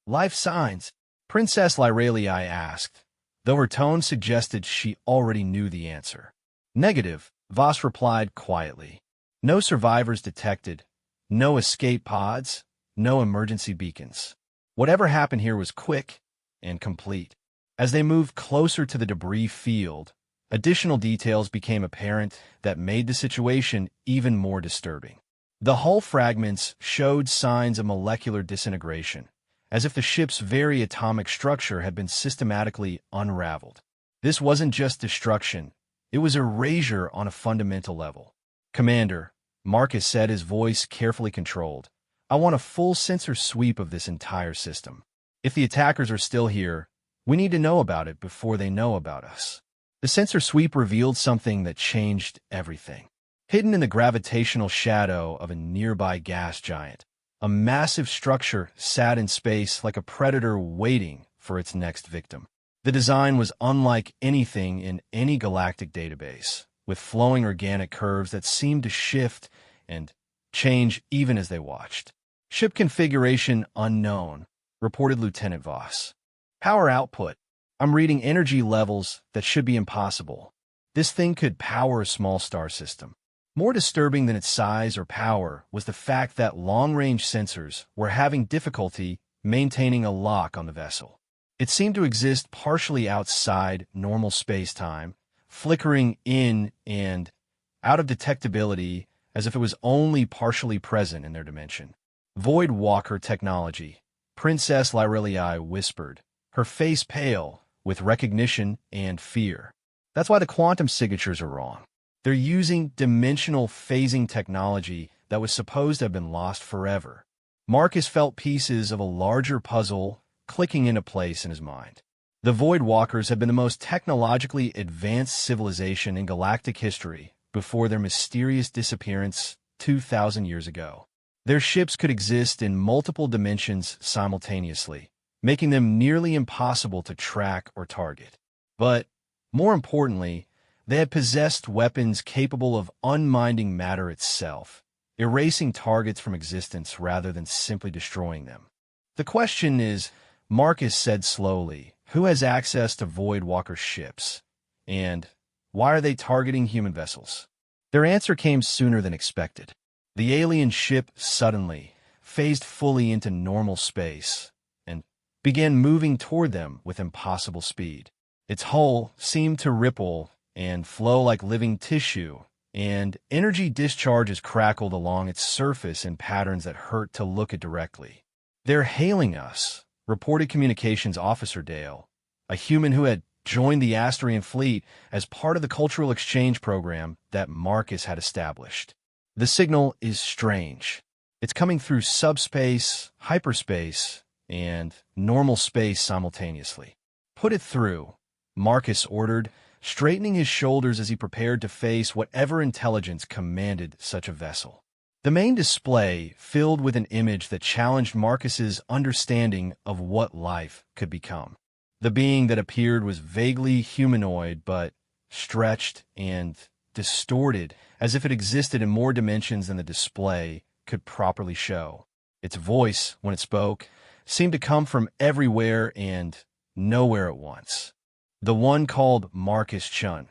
"Life signs?" Princess Lyrelii asked, though her tone suggested she already knew the answer. "Negative," Voss replied quietly. "No survivors detected, no escape pods, no emergency beacons. Whatever happened here was quick and complete." As they moved closer to the debris field, additional details became apparent that made the situation even more disturbing. The hull fragments showed signs of molecular disintegration, as if the ship's very atomic structure had been systematically unraveled. This wasn't just destruction, it was erasure on a fundamental level. "Commander," Marcus said, his voice carefully controlled, "I want a full sensor sweep of this entire system. If the attackers are still here, we need to know about it before they know about us." The sensor sweep revealed something that changed everything. Hidden in the gravitational shadow of a nearby gas giant, a massive structure sat in space like a predator waiting for its next victim. The design was unlike anything in any galactic database, with flowing organic curves that seemed to shift and change even as they watched. "Ship configuration unknown," reported Lieutenant Voss. "Power output. I'm reading energy levels that should be impossible. This thing could power a small star system." More disturbing than its size or power was the fact that long-range sensors were having difficulty maintaining a lock on the vessel. It seemed to exist partially outside normal space-time, flickering in and out of detectability as if it was only partially present in their dimension. "Void Walker technology," Princess Lyrelii whispered, her face pale with recognition and fear. "That's why the quantum signatures are wrong. They're using dimensional phasing technology that was supposed to have been lost forever." Marcus felt pieces of a larger puzzle clicking into place in his mind. The Void Walkers had been the most technologically advanced civilization in galactic history before their mysterious disappearance 2,000 years ago. Their ships could exist in multiple dimensions simultaneously, making them nearly impossible to track or target. But, more importantly, they had possessed weapons capable of unminding matter itself, erasing targets from existence rather than simply destroying them. "The question is," Marcus said slowly, "who has access to Void Walker ships? And why are they targeting human vessels?" Their answer came sooner than expected. The alien ship suddenly phased fully into normal space and began moving toward them with impossible speed. Its hull seemed to ripple and flow like living tissue and energy discharges crackled along its surface in patterns that hurt to look at directly. "They're hailing us," reported Communications Officer Dale, a human who had joined the Asterian fleet as part of the cultural exchange program that Marcus had established. "The signal is strange. It's coming through subspace, hyperspace, and normal space simultaneously." "Put it through," Marcus ordered, straightening his shoulders as he prepared to face whatever intelligence commanded such a vessel. The main display filled with an image that challenged Marcus's understanding of what life could become. The being that appeared was vaguely humanoid, but stretched and distorted as if it existed in more dimensions than the display could properly show. Its voice, when it spoke, seemed to come from everywhere and nowhere at once. "The one called Marcus Chun,"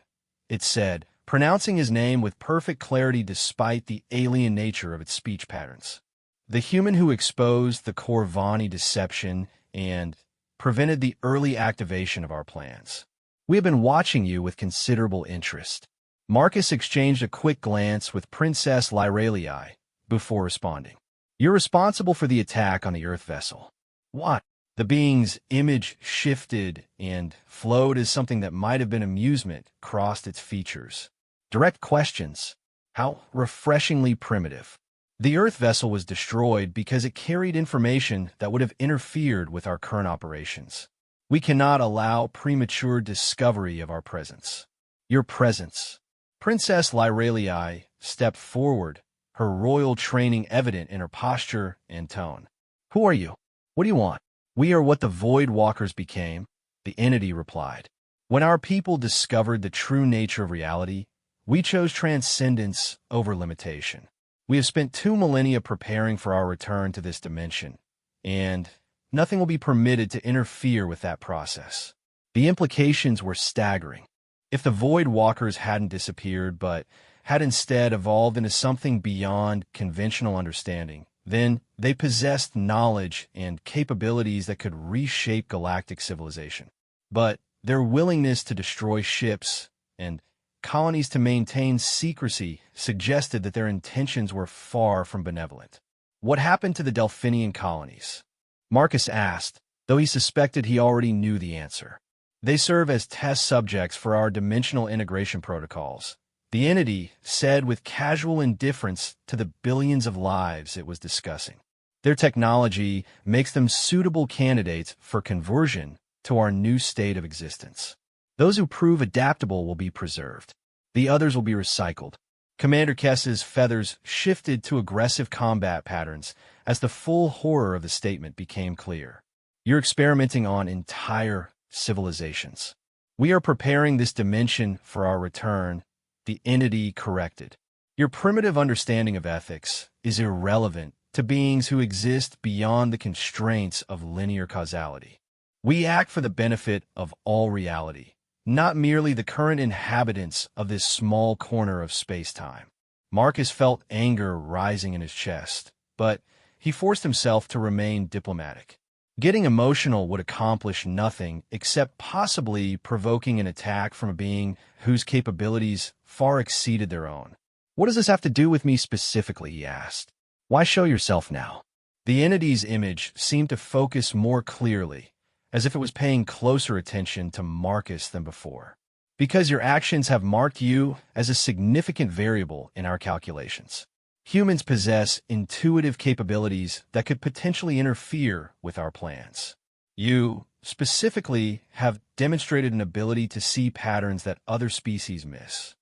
it said, pronouncing his name with perfect clarity despite the alien nature of its speech patterns. "The human who exposed the Corvani deception and prevented the early activation of our plans. We have been watching you with considerable interest." Marcus exchanged a quick glance with Princess Lyralii before responding. "You're responsible for the attack on the Earth vessel." "What?" The being's image shifted and flowed as something that might have been amusement crossed its features. "Direct questions. How refreshingly primitive." "The Earth vessel was destroyed because it carried information that would have interfered with our current operations. We cannot allow premature discovery of our presence." "Your presence." Princess Lyralii stepped forward, her royal training evident in her posture and tone. "Who are you? What do you want?" "We are what the Void Walkers became," the entity replied. "When our people discovered the true nature of reality, we chose transcendence over limitation. We have spent 2 millennia preparing for our return to this dimension, and nothing will be permitted to interfere with that process." The implications were staggering. If the Void Walkers hadn't disappeared, but had instead evolved into something beyond conventional understanding, then they possessed knowledge and capabilities that could reshape galactic civilization. But their willingness to destroy ships and colonies to maintain secrecy suggested that their intentions were far from benevolent. "What happened to the Delphinian colonies?" Marcus asked, though he suspected he already knew the answer. "They serve as test subjects for our dimensional integration protocols," the entity said with casual indifference to the billions of lives it was discussing. "Their technology makes them suitable candidates for conversion to our new state of existence. Those who prove adaptable will be preserved. The others will be recycled." Commander Kess's feathers shifted to aggressive combat patterns as the full horror of the statement became clear. "You're experimenting on entire civilizations." "We are preparing this dimension for our return," the entity corrected. "Your primitive understanding of ethics is irrelevant to beings who exist beyond the constraints of linear causality. We act for the benefit of all reality, not merely the current inhabitants of this small corner of space-time." Marcus felt anger rising in his chest, but he forced himself to remain diplomatic. Getting emotional would accomplish nothing except possibly provoking an attack from a being whose capabilities far exceeded their own. "What does this have to do with me specifically?" he asked. "Why show yourself now?" The entity's image seemed to focus more clearly, as if it was paying closer attention to Marcus than before. "Because your actions have marked you as a significant variable in our calculations. Humans possess intuitive capabilities that could potentially interfere with our plans. You, specifically, have demonstrated an ability to see patterns that other species miss."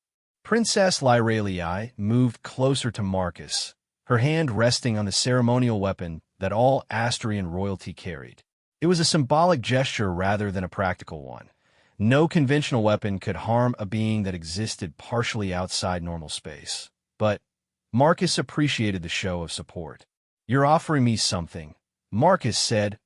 Princess Lyralii moved closer to Marcus, her hand resting on the ceremonial weapon that all Asterian royalty carried. It was a symbolic gesture rather than a practical one. No conventional weapon could harm a being that existed partially outside normal space. But Marcus appreciated the show of support. "You're offering me something," Marcus said,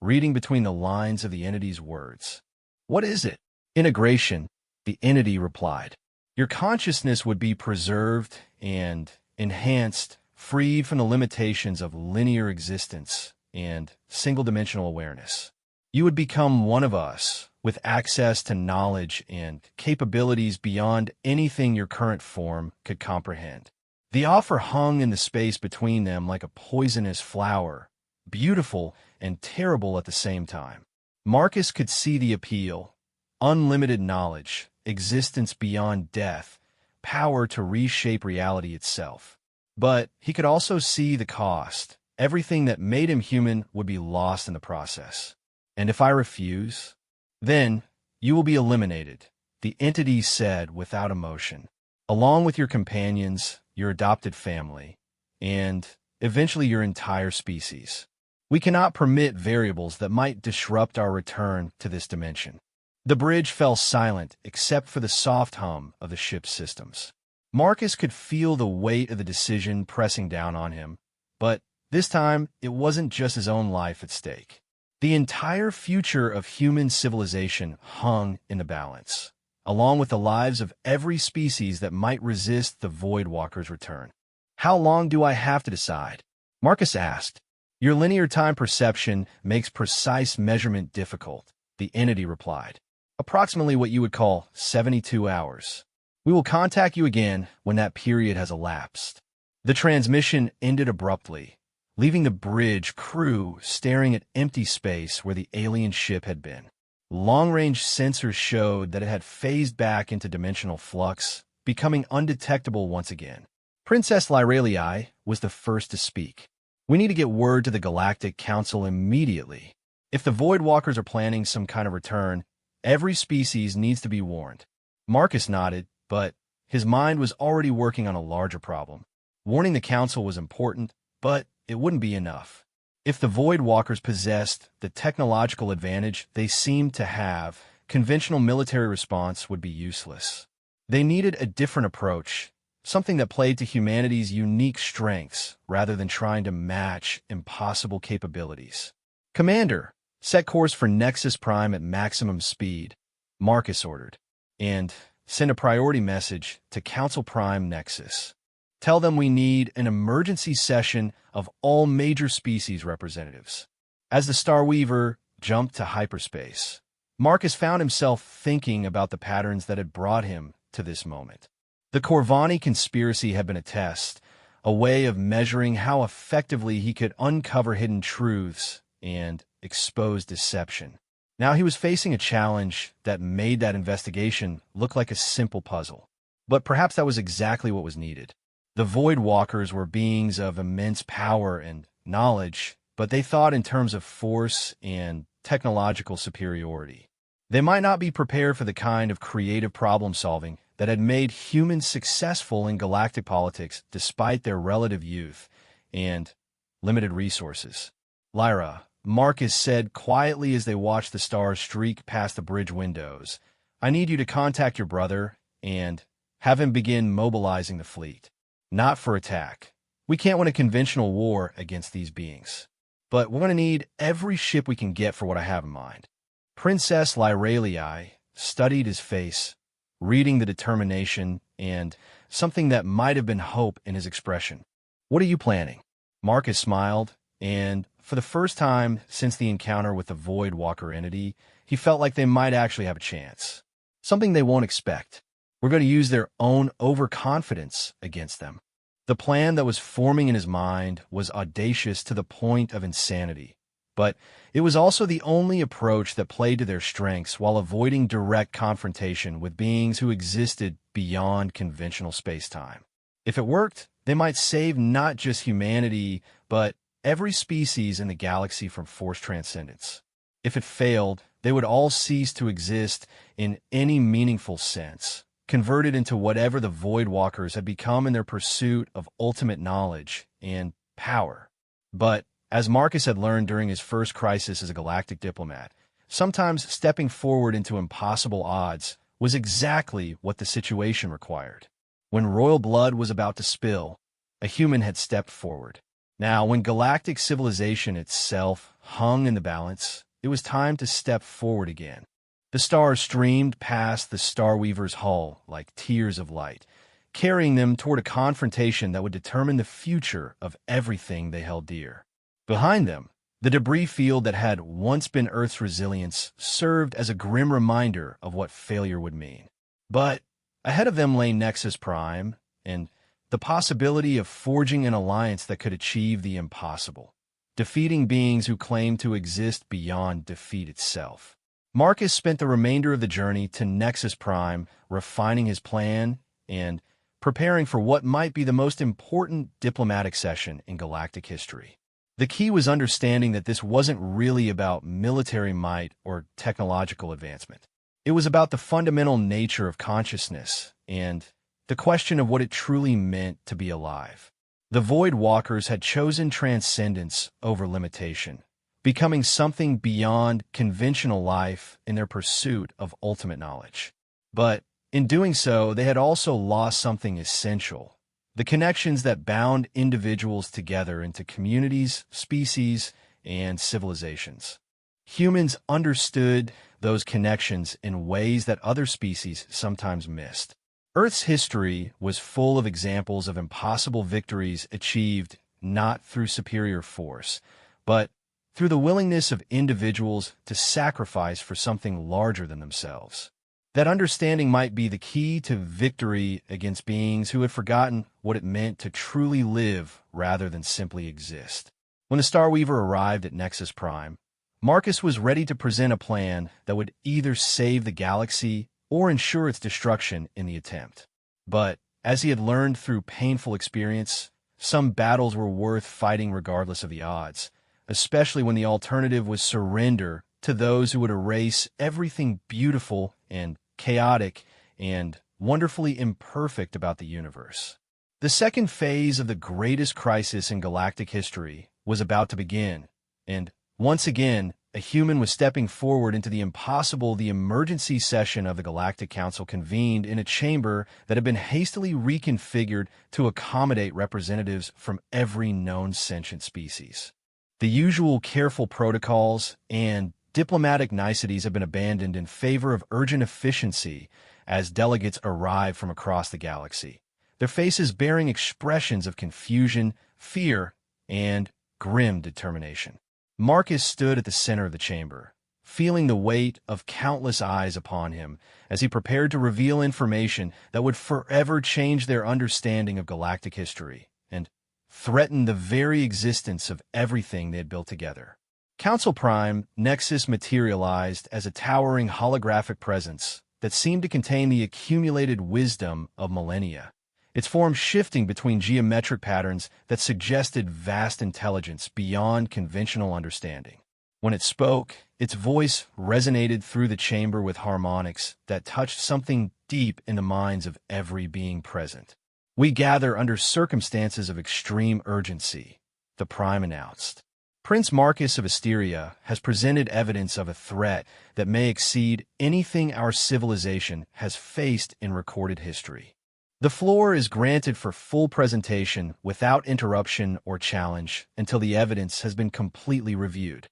reading between the lines of the entity's words. "What is it?" "Integration," the entity replied. "Your consciousness would be preserved and enhanced, freed from the limitations of linear existence and single-dimensional awareness. You would become one of us, with access to knowledge and capabilities beyond anything your current form could comprehend. The offer hung in the space between them like a poisonous flower, beautiful and terrible at the same time. Marcus could see the appeal: unlimited knowledge, existence beyond death, power to reshape reality itself. But he could also see the cost. Everything that made him human would be lost in the process. And if I refuse, then you will be eliminated, the entity said without emotion, along with your companions, your adopted family, and eventually your entire species. We cannot permit variables that might disrupt our return to this dimension. The bridge fell silent except for the soft hum of the ship's systems. Marcus could feel the weight of the decision pressing down on him, but this time it wasn't just his own life at stake. The entire future of human civilization hung in the balance, along with the lives of every species that might resist the Void Walker's return. How long do I have to decide? Marcus asked. Your linear time perception makes precise measurement difficult, the entity replied. Approximately what you would call 72 hours. We will contact you again when that period has elapsed. The transmission ended abruptly, leaving the bridge crew staring at empty space where the alien ship had been. Long-range sensors showed that it had phased back into dimensional flux, becoming undetectable once again. Princess Lyralii was the first to speak. We need to get word to the Galactic Council immediately. If the Void Walkers are planning some kind of return, every species needs to be warned. Marcus nodded, but his mind was already working on a larger problem. Warning the Council was important, but it wouldn't be enough. If the Void Walkers possessed the technological advantage they seemed to have, conventional military response would be useless. They needed a different approach, something that played to humanity's unique strengths rather than trying to match impossible capabilities. Commander, set course for Nexus Prime at maximum speed, Marcus ordered, and send a priority message to Council Prime Nexus. Tell them we need an emergency session of all major species representatives. As the Starweaver jumped to hyperspace, Marcus found himself thinking about the patterns that had brought him to this moment. The Corvani conspiracy had been a test, a way of measuring how effectively he could uncover hidden truths and expose deception. Now he was facing a challenge that made that investigation look like a simple puzzle. But perhaps that was exactly what was needed. The Void Walkers were beings of immense power and knowledge, but they thought in terms of force and technological superiority. They might not be prepared for the kind of creative problem-solving that had made humans successful in galactic politics despite their relative youth and limited resources. Lyra, Marcus said quietly as they watched the stars streak past the bridge windows, I need you to contact your brother and have him begin mobilizing the fleet. Not for attack. We can't win a conventional war against these beings. But we're going to need every ship we can get for what I have in mind. Princess Lyralii studied his face, reading the determination and something that might have been hope in his expression. What are you planning? Marcus smiled, and for the first time since the encounter with the Void Walker entity, he felt like they might actually have a chance. Something they won't expect. We're going to use their own overconfidence against them. The plan that was forming in his mind was audacious to the point of insanity, but it was also the only approach that played to their strengths while avoiding direct confrontation with beings who existed beyond conventional space-time. If it worked, they might save not just humanity, but every species in the galaxy from forced transcendence. If it failed, they would all cease to exist in any meaningful sense, converted into whatever the Void Walkers had become in their pursuit of ultimate knowledge and power. But, as Marcus had learned during his first crisis as a galactic diplomat, sometimes stepping forward into impossible odds was exactly what the situation required. When royal blood was about to spill, a human had stepped forward. Now, when galactic civilization itself hung in the balance, it was time to step forward again. The stars streamed past the Starweaver's hull like tears of light, carrying them toward a confrontation that would determine the future of everything they held dear. Behind them, The debris field that had once been Earth's resilience served as a grim reminder of what failure would mean. But ahead of them lay Nexus Prime, and the possibility of forging an alliance that could achieve the impossible, defeating beings who claimed to exist beyond defeat itself. Marcus spent the remainder of the journey to Nexus Prime, refining his plan and preparing for what might be the most important diplomatic session in galactic history. The key was understanding that this wasn't really about military might or technological advancement. It was about the fundamental nature of consciousness and the question of what it truly meant to be alive. The Void Walkers had chosen transcendence over limitation, becoming something beyond conventional life in their pursuit of ultimate knowledge. But in doing so, they had also lost something essential: the connections that bound individuals together into communities, species, and civilizations. Humans understood those connections in ways that other species sometimes missed. Earth's history was full of examples of impossible victories achieved not through superior force, but through the willingness of individuals to sacrifice for something larger than themselves. That understanding might be the key to victory against beings who had forgotten what it meant to truly live rather than simply exist. When the Starweaver arrived at Nexus Prime, Marcus was ready to present a plan that would either save the galaxy or ensure its destruction in the attempt. But, as he had learned through painful experience, some battles were worth fighting regardless of the odds, especially when the alternative was surrender to those who would erase everything beautiful and chaotic and wonderfully imperfect about the universe. The second phase of the greatest crisis in galactic history was about to begin, and once again, a human was stepping forward into the impossible. The emergency session of the Galactic Council convened in a chamber that had been hastily reconfigured to accommodate representatives from every known sentient species. The usual careful protocols and diplomatic niceties have been abandoned in favor of urgent efficiency as delegates arrive from across the galaxy, their faces bearing expressions of confusion, fear, and grim determination. Marcus stood at the center of the chamber, feeling the weight of countless eyes upon him as he prepared to reveal information that would forever change their understanding of galactic history and threaten the very existence of everything they had built together. Council Prime Nexus materialized as a towering holographic presence that seemed to contain the accumulated wisdom of millennia, its form shifting between geometric patterns that suggested vast intelligence beyond conventional understanding. When it spoke, its voice resonated through the chamber with harmonics that touched something deep in the minds of every being present. "We gather under circumstances of extreme urgency," the Prime announced. "Prince Marcus of Asteria has presented evidence of a threat that may exceed anything our civilization has faced in recorded history. The floor is granted for full presentation without interruption or challenge until the evidence has been completely reviewed."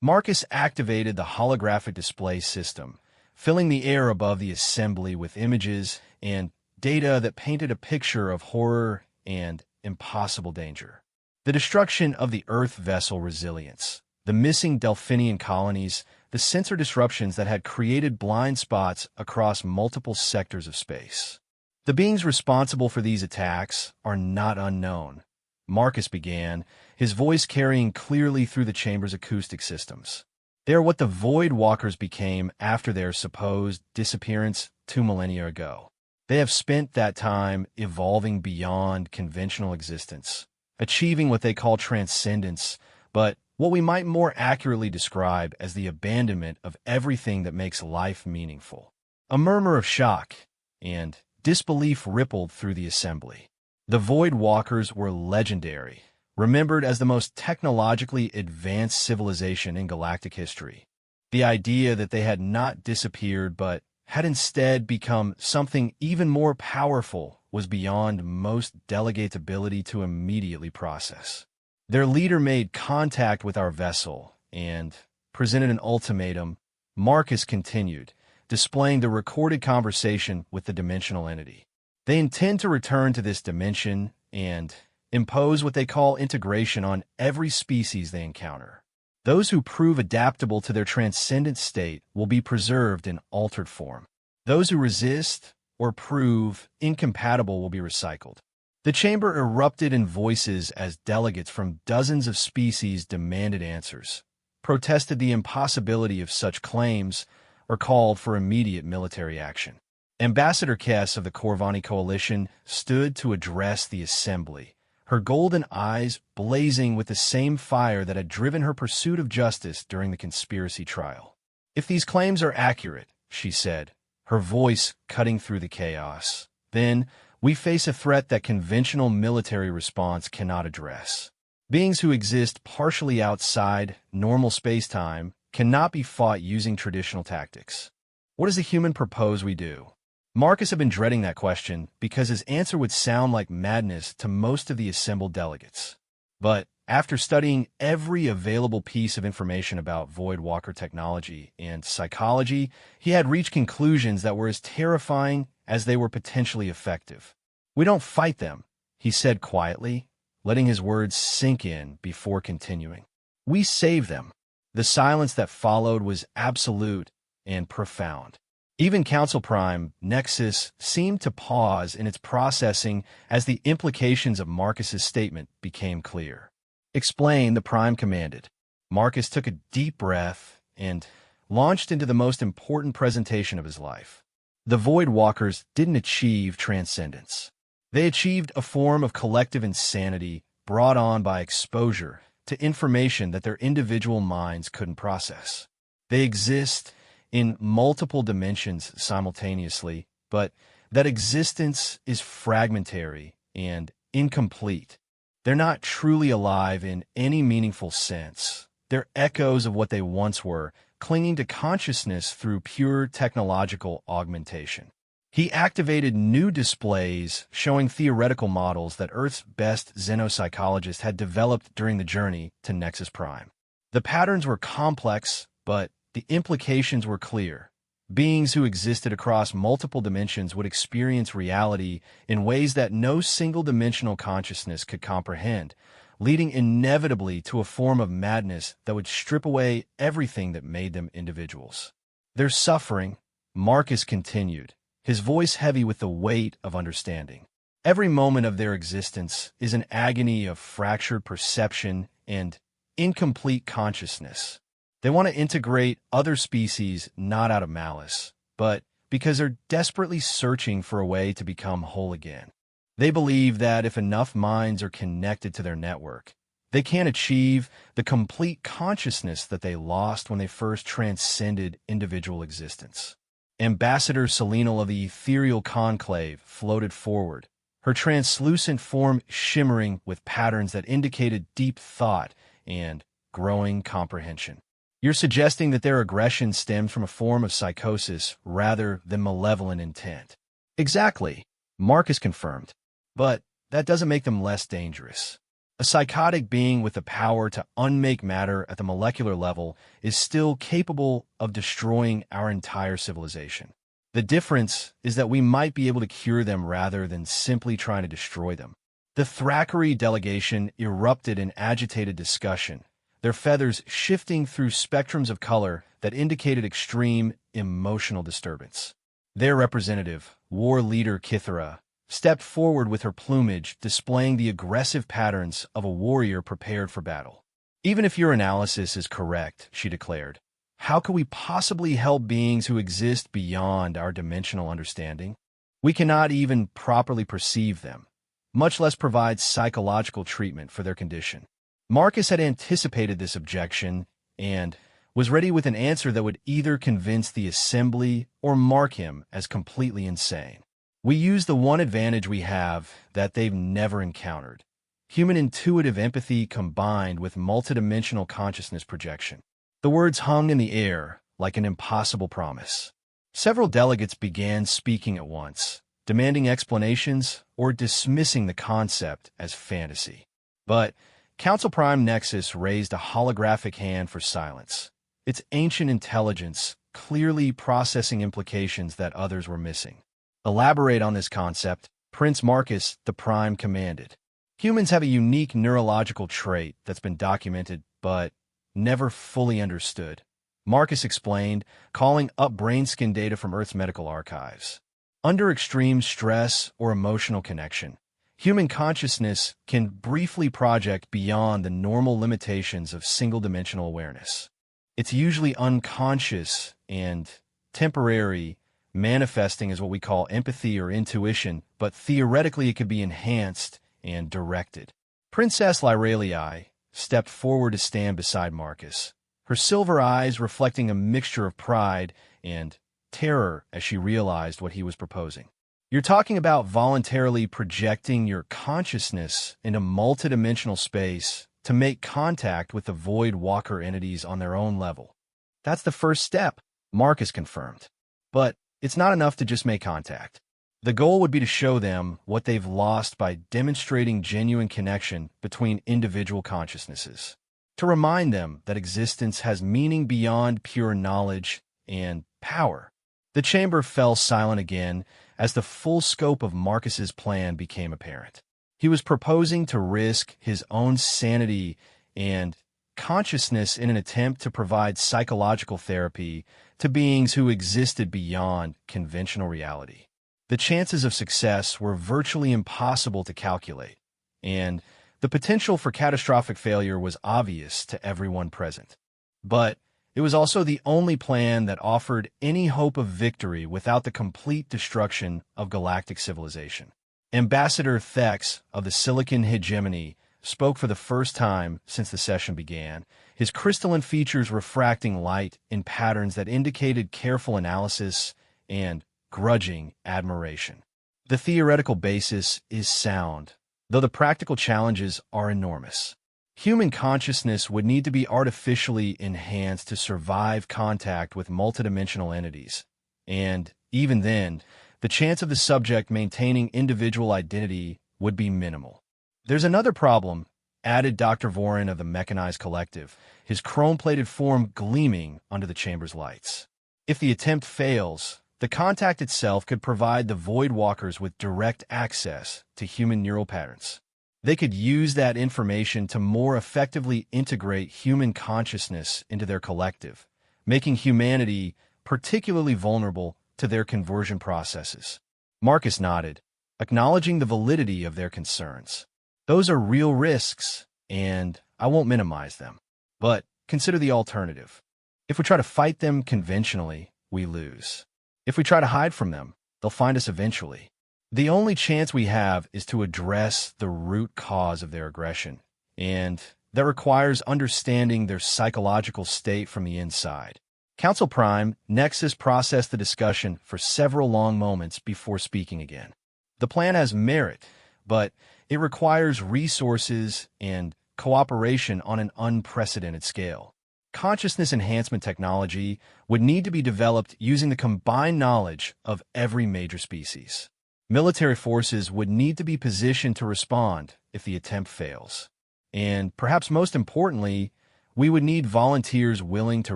Marcus activated the holographic display system, filling the air above the assembly with images and data that painted a picture of horror and impossible danger. The destruction of the Earth vessel Resilience, the missing Delphinian colonies, the sensor disruptions that had created blind spots across multiple sectors of space. "The beings responsible for these attacks are not unknown," Marcus began, his voice carrying clearly through the chamber's acoustic systems. "They are what the Void Walkers became after their supposed disappearance 2 millennia ago. They have spent that time evolving beyond conventional existence, achieving what they call transcendence, but what we might more accurately describe as the abandonment of everything that makes life meaningful." A murmur of shock and disbelief rippled through the assembly. The Void Walkers were legendary, remembered as the most technologically advanced civilization in galactic history. The idea that they had not disappeared but had instead become something even more powerful was beyond most delegates' ability to immediately process. Their leader made contact with our vessel and presented an ultimatum. Marcus continued, displaying the recorded conversation with the dimensional entity. "They intend to return to this dimension and impose what they call integration on every species they encounter. Those who prove adaptable to their transcendent state will be preserved in altered form. Those who resist or prove incompatible will be recycled. The chamber erupted in voices as delegates from dozens of species demanded answers, protested the impossibility of such claims, or called for immediate military action. Ambassador Kess of the Corvani Coalition stood to address the assembly, her golden eyes blazing with the same fire that had driven her pursuit of justice during the conspiracy trial. "If these claims are accurate," she said, her voice cutting through the chaos, "then we face a threat that conventional military response cannot address. Beings who exist partially outside normal space-time cannot be fought using traditional tactics. What does a human propose we do?" Marcus had been dreading that question because his answer would sound like madness to most of the assembled delegates. But after studying every available piece of information about Void Walker technology and psychology, he had reached conclusions that were as terrifying as they were potentially effective. "We don't fight them," he said quietly, letting his words sink in before continuing. "We save them." The silence that followed was absolute and profound. Even Council Prime Nexus seemed to pause in its processing as the implications of Marcus's statement became clear. "Explain," the Prime commanded. Marcus took a deep breath and launched into the most important presentation of his life. The Void Walkers didn't achieve transcendence. They achieved a form of collective insanity brought on by exposure to information that their individual minds couldn't process. They exist in multiple dimensions simultaneously, but that existence is fragmentary and incomplete. They're not truly alive in any meaningful sense. They're echoes of what they once were, clinging to consciousness through pure technological augmentation. He activated new displays showing theoretical models that Earth's best xenopsychologists had developed during the journey to Nexus Prime. The patterns were complex, but the implications were clear. Beings who existed across multiple dimensions would experience reality in ways that no single-dimensional consciousness could comprehend, leading inevitably to a form of madness that would strip away everything that made them individuals. "Their suffering," Marcus continued, his voice heavy with the weight of understanding. "Every moment of their existence is an agony of fractured perception and incomplete consciousness. They want to integrate other species not out of malice, but because they're desperately searching for a way to become whole again. They believe that if enough minds are connected to their network, they can achieve the complete consciousness that they lost when they first transcended individual existence." Ambassador Selenal of the Ethereal Conclave floated forward, her translucent form shimmering with patterns that indicated deep thought and growing comprehension. "You're suggesting that their aggression stems from a form of psychosis rather than malevolent intent." "Exactly," Marcus confirmed. "But that doesn't make them less dangerous. A psychotic being with the power to unmake matter at the molecular level is still capable of destroying our entire civilization. The difference is that we might be able to cure them rather than simply trying to destroy them." The Thackeray delegation erupted in agitated discussion, their feathers shifting through spectrums of color that indicated extreme emotional disturbance. Their representative, War Leader Kithara, stepped forward with her plumage displaying the aggressive patterns of a warrior prepared for battle. "Even if your analysis is correct," she declared, "how could we possibly help beings who exist beyond our dimensional understanding? We cannot even properly perceive them, much less provide psychological treatment for their condition." Marcus had anticipated this objection and was ready with an answer that would either convince the assembly or mark him as completely insane. "We use the one advantage we have that they've never encountered: human intuitive empathy combined with multidimensional consciousness projection." The words hung in the air like an impossible promise. Several delegates began speaking at once, demanding explanations or dismissing the concept as fantasy. But Council Prime Nexus raised a holographic hand for silence, its ancient intelligence clearly processing implications that others were missing. "Elaborate on this concept," Prince Marcus the Prime commanded. "Humans have a unique neurological trait that's been documented, but never fully understood. Marcus explained, calling up brain scan data from Earth's medical archives. Under extreme stress or emotional connection, human consciousness can briefly project beyond the normal limitations of single-dimensional awareness. It's usually unconscious and temporary, manifesting as what we call empathy or intuition, but theoretically it could be enhanced and directed. Princess Lyralii stepped forward to stand beside Marcus, her silver eyes reflecting a mixture of pride and terror as she realized what he was proposing. You're talking about voluntarily projecting your consciousness into multidimensional space to make contact with the Void Walker entities on their own level. That's the first step, Marcus confirmed. But it's not enough to just make contact. The goal would be to show them what they've lost by demonstrating genuine connection between individual consciousnesses. To remind them that existence has meaning beyond pure knowledge and power. The chamber fell silent again as the full scope of Marcus's plan became apparent. He was proposing to risk his own sanity and consciousness in an attempt to provide psychological therapy to beings who existed beyond conventional reality. The chances of success were virtually impossible to calculate, and the potential for catastrophic failure was obvious to everyone present. But it was also the only plan that offered any hope of victory without the complete destruction of galactic civilization. Ambassador Thex of the Silicon Hegemony spoke for the first time since the session began, his crystalline features refracting light in patterns that indicated careful analysis and grudging admiration. The theoretical basis is sound, though the practical challenges are enormous. Human consciousness would need to be artificially enhanced to survive contact with multidimensional entities, and even then, the chance of the subject maintaining individual identity would be minimal. There's another problem, added Dr. Vorin of the Mechanized Collective, his chrome-plated form gleaming under the chamber's lights. If the attempt fails, the contact itself could provide the Void Walkers with direct access to human neural patterns. They could use that information to more effectively integrate human consciousness into their collective, making humanity particularly vulnerable to their conversion processes. Marcus nodded, acknowledging the validity of their concerns. Those are real risks, and I won't minimize them. But consider the alternative. If we try to fight them conventionally, we lose. If we try to hide from them, they'll find us eventually. The only chance we have is to address the root cause of their aggression, and that requires understanding their psychological state from the inside. Council Prime Nexus processed the discussion for several long moments before speaking again. The plan has merit, but it requires resources and cooperation on an unprecedented scale. Consciousness enhancement technology would need to be developed using the combined knowledge of every major species. Military forces would need to be positioned to respond if the attempt fails. And perhaps most importantly, we would need volunteers willing to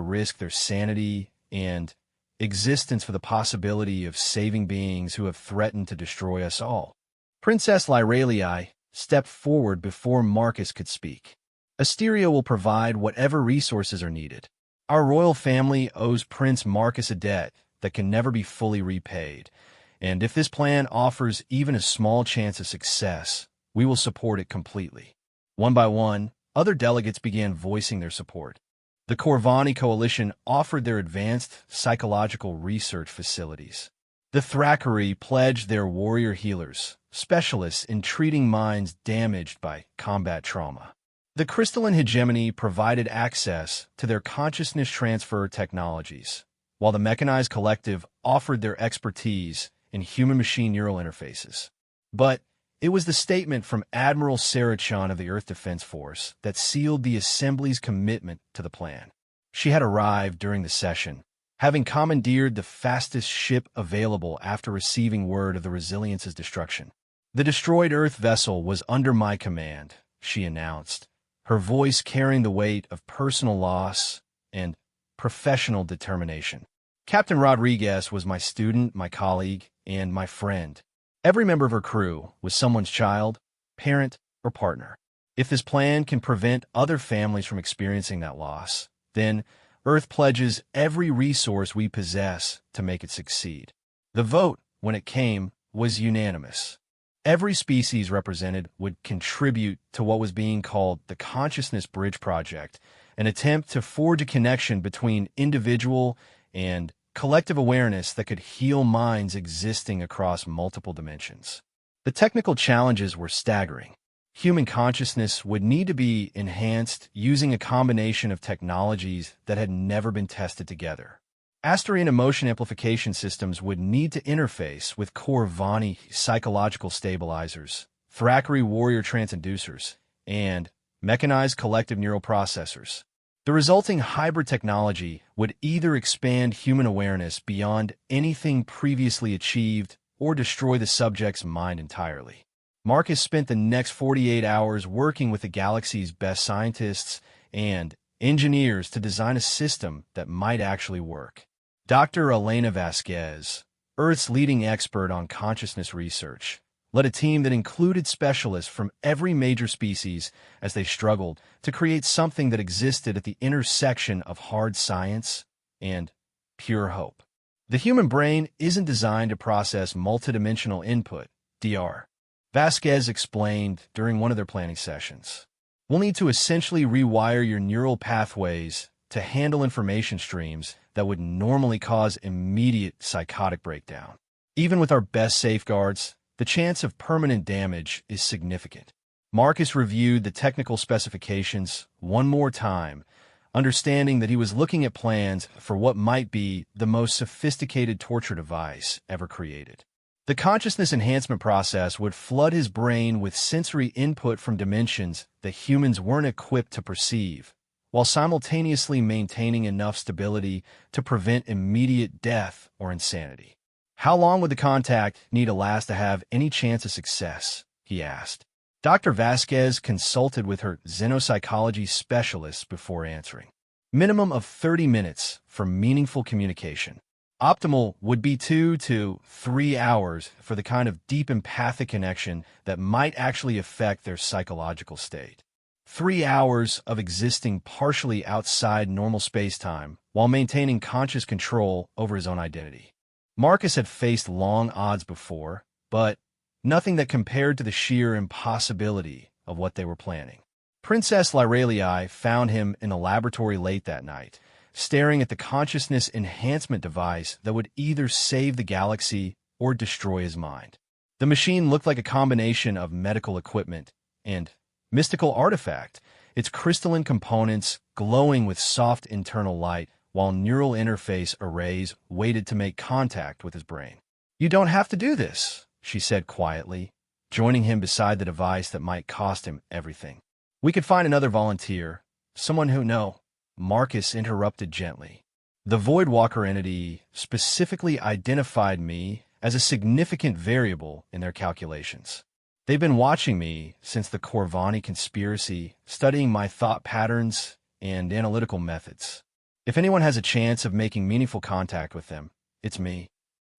risk their sanity and existence for the possibility of saving beings who have threatened to destroy us all. Princess Lyralii stepped forward before Marcus could speak. Asteria will provide whatever resources are needed. Our royal family owes Prince Marcus a debt that can never be fully repaid, and if this plan offers even a small chance of success, we will support it completely. One by one, other delegates began voicing their support. The Corvani Coalition offered their advanced psychological research facilities. The Thrakkery pledged their warrior healers, specialists in treating minds damaged by combat trauma. The Crystalline Hegemony provided access to their consciousness transfer technologies, while the Mechanized Collective offered their expertise in human-machine neural interfaces. But it was the statement from Admiral Sarachon of the Earth Defense Force that sealed the Assembly's commitment to the plan. She had arrived during the session, having commandeered the fastest ship available after receiving word of the Resilience's destruction. The destroyed Earth vessel was under my command, she announced, her voice carrying the weight of personal loss and professional determination. Captain Rodriguez was my student, my colleague, and my friend. Every member of her crew was someone's child, parent, or partner. If this plan can prevent other families from experiencing that loss, then Earth pledges every resource we possess to make it succeed. The vote, when it came, was unanimous. Every species represented would contribute to what was being called the Consciousness Bridge Project, an attempt to forge a connection between individual and collective awareness that could heal minds existing across multiple dimensions. The technical challenges were staggering. Human consciousness would need to be enhanced using a combination of technologies that had never been tested together. Asterian emotion amplification systems would need to interface with Corvani psychological stabilizers, Thackeray warrior transducers, and mechanized collective neural processors. The resulting hybrid technology would either expand human awareness beyond anything previously achieved or destroy the subject's mind entirely. Marcus spent the next 48 hours working with the galaxy's best scientists and engineers to design a system that might actually work. Dr. Elena Vasquez, Earth's leading expert on consciousness research, led a team that included specialists from every major species as they struggled to create something that existed at the intersection of hard science and pure hope. The human brain isn't designed to process multidimensional input, DR. Vasquez explained during one of their planning sessions. We'll need to essentially rewire your neural pathways to handle information streams that would normally cause immediate psychotic breakdown. Even with our best safeguards, the chance of permanent damage is significant. Marcus reviewed the technical specifications one more time, understanding that he was looking at plans for what might be the most sophisticated torture device ever created. The consciousness enhancement process would flood his brain with sensory input from dimensions that humans weren't equipped to perceive, while simultaneously maintaining enough stability to prevent immediate death or insanity. How long would the contact need to last to have any chance of success? He asked. Dr. Vasquez consulted with her xenopsychology specialists before answering. Minimum of 30 minutes for meaningful communication. Optimal would be 2 to 3 hours for the kind of deep empathic connection that might actually affect their psychological state. 3 hours of existing partially outside normal space-time while maintaining conscious control over his own identity. Marcus had faced long odds before, but nothing that compared to the sheer impossibility of what they were planning. Princess Lyralii found him in the laboratory late that night, staring at the consciousness enhancement device that would either save the galaxy or destroy his mind. The machine looked like a combination of medical equipment and mystical artifact, its crystalline components glowing with soft internal light while neural interface arrays waited to make contact with his brain. "You don't have to do this," she said quietly, joining him beside the device that might cost him everything. "We could find another volunteer, someone who No." Marcus interrupted gently. The Voidwalker entity specifically identified me as a significant variable in their calculations. They've been watching me since the Corvani conspiracy, studying my thought patterns and analytical methods. If anyone has a chance of making meaningful contact with them, it's me.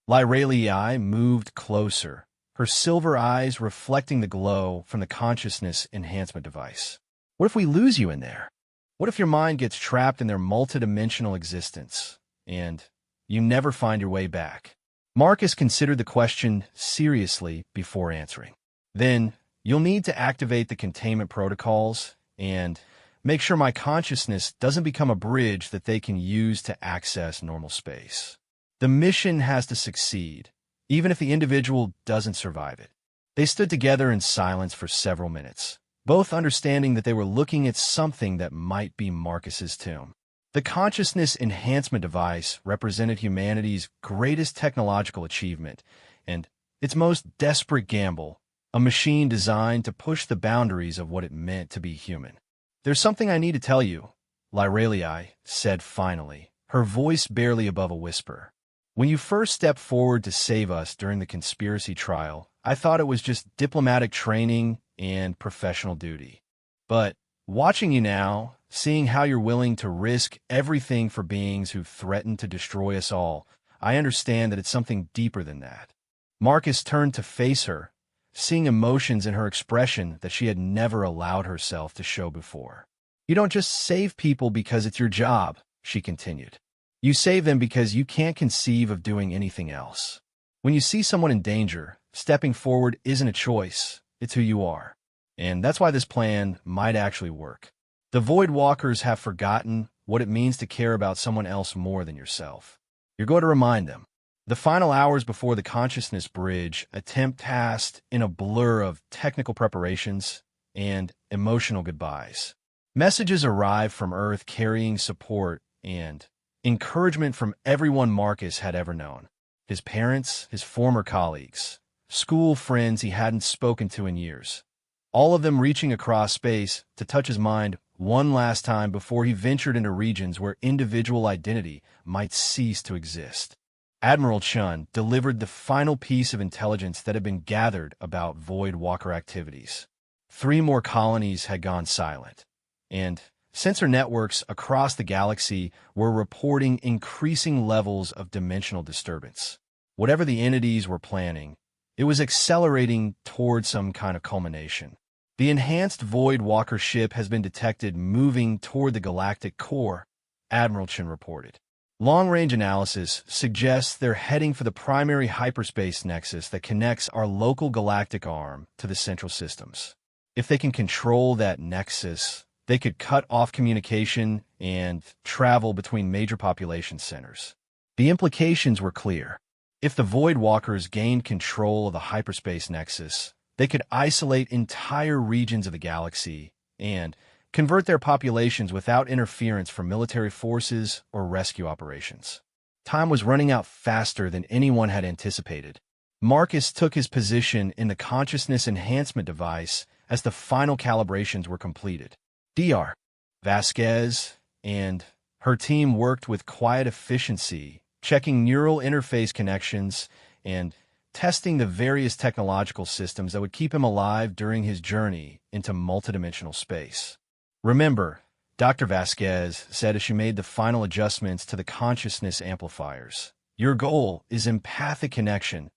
Lyralii moved closer, her silver eyes reflecting the glow from the consciousness enhancement device. "What if we lose you in there? What if your mind gets trapped in their multidimensional existence, and you never find your way back?" Marcus considered the question seriously before answering. "Then you'll need to activate the containment protocols and make sure my consciousness doesn't become a bridge that they can use to access normal space. The mission has to succeed, even if the individual doesn't survive it." They stood together in silence for several minutes, both understanding that they were looking at something that might be Marcus's tomb. The consciousness enhancement device represented humanity's greatest technological achievement and its most desperate gamble, a machine designed to push the boundaries of what it meant to be human. "There's something I need to tell you," Lyralii said finally, her voice barely above a whisper. "When you first stepped forward to save us during the conspiracy trial, I thought it was just diplomatic training and professional duty. But watching you now, seeing how you're willing to risk everything for beings who threaten to destroy us all, I understand that it's something deeper than that." Marcus turned to face her, seeing emotions in her expression that she had never allowed herself to show before. "You don't just save people because it's your job," she continued. "You save them because you can't conceive of doing anything else. When you see someone in danger, stepping forward isn't a choice, it's who you are. And that's why this plan might actually work. The Void Walkers have forgotten what it means to care about someone else more than yourself. You're going to remind them." The final hours before the consciousness bridge attempt passed in a blur of technical preparations and emotional goodbyes. Messages arrived from Earth carrying support and encouragement from everyone Marcus had ever known. His parents, his former colleagues, school friends he hadn't spoken to in years. All of them reaching across space to touch his mind one last time before he ventured into regions where individual identity might cease to exist. Admiral Chun delivered the final piece of intelligence that had been gathered about Void Walker activities. 3 more colonies had gone silent, and sensor networks across the galaxy were reporting increasing levels of dimensional disturbance. Whatever the entities were planning, it was accelerating toward some kind of culmination. "The enhanced Void Walker ship has been detected moving toward the galactic core," Admiral Chun reported. "Long-range analysis suggests they're heading for the primary hyperspace nexus that connects our local galactic arm to the central systems. If they can control that nexus, they could cut off communication and travel between major population centers." The implications were clear. If the Void Walkers gained control of the hyperspace nexus, they could isolate entire regions of the galaxy and convert their populations without interference from military forces or rescue operations. Time was running out faster than anyone had anticipated. Marcus took his position in the consciousness enhancement device as the final calibrations were completed. Dr. Vasquez and her team worked with quiet efficiency, checking neural interface connections and testing the various technological systems that would keep him alive during his journey into multidimensional space. "Remember," Dr. Vasquez said as she made the final adjustments to the consciousness amplifiers, "your goal is empathic connection,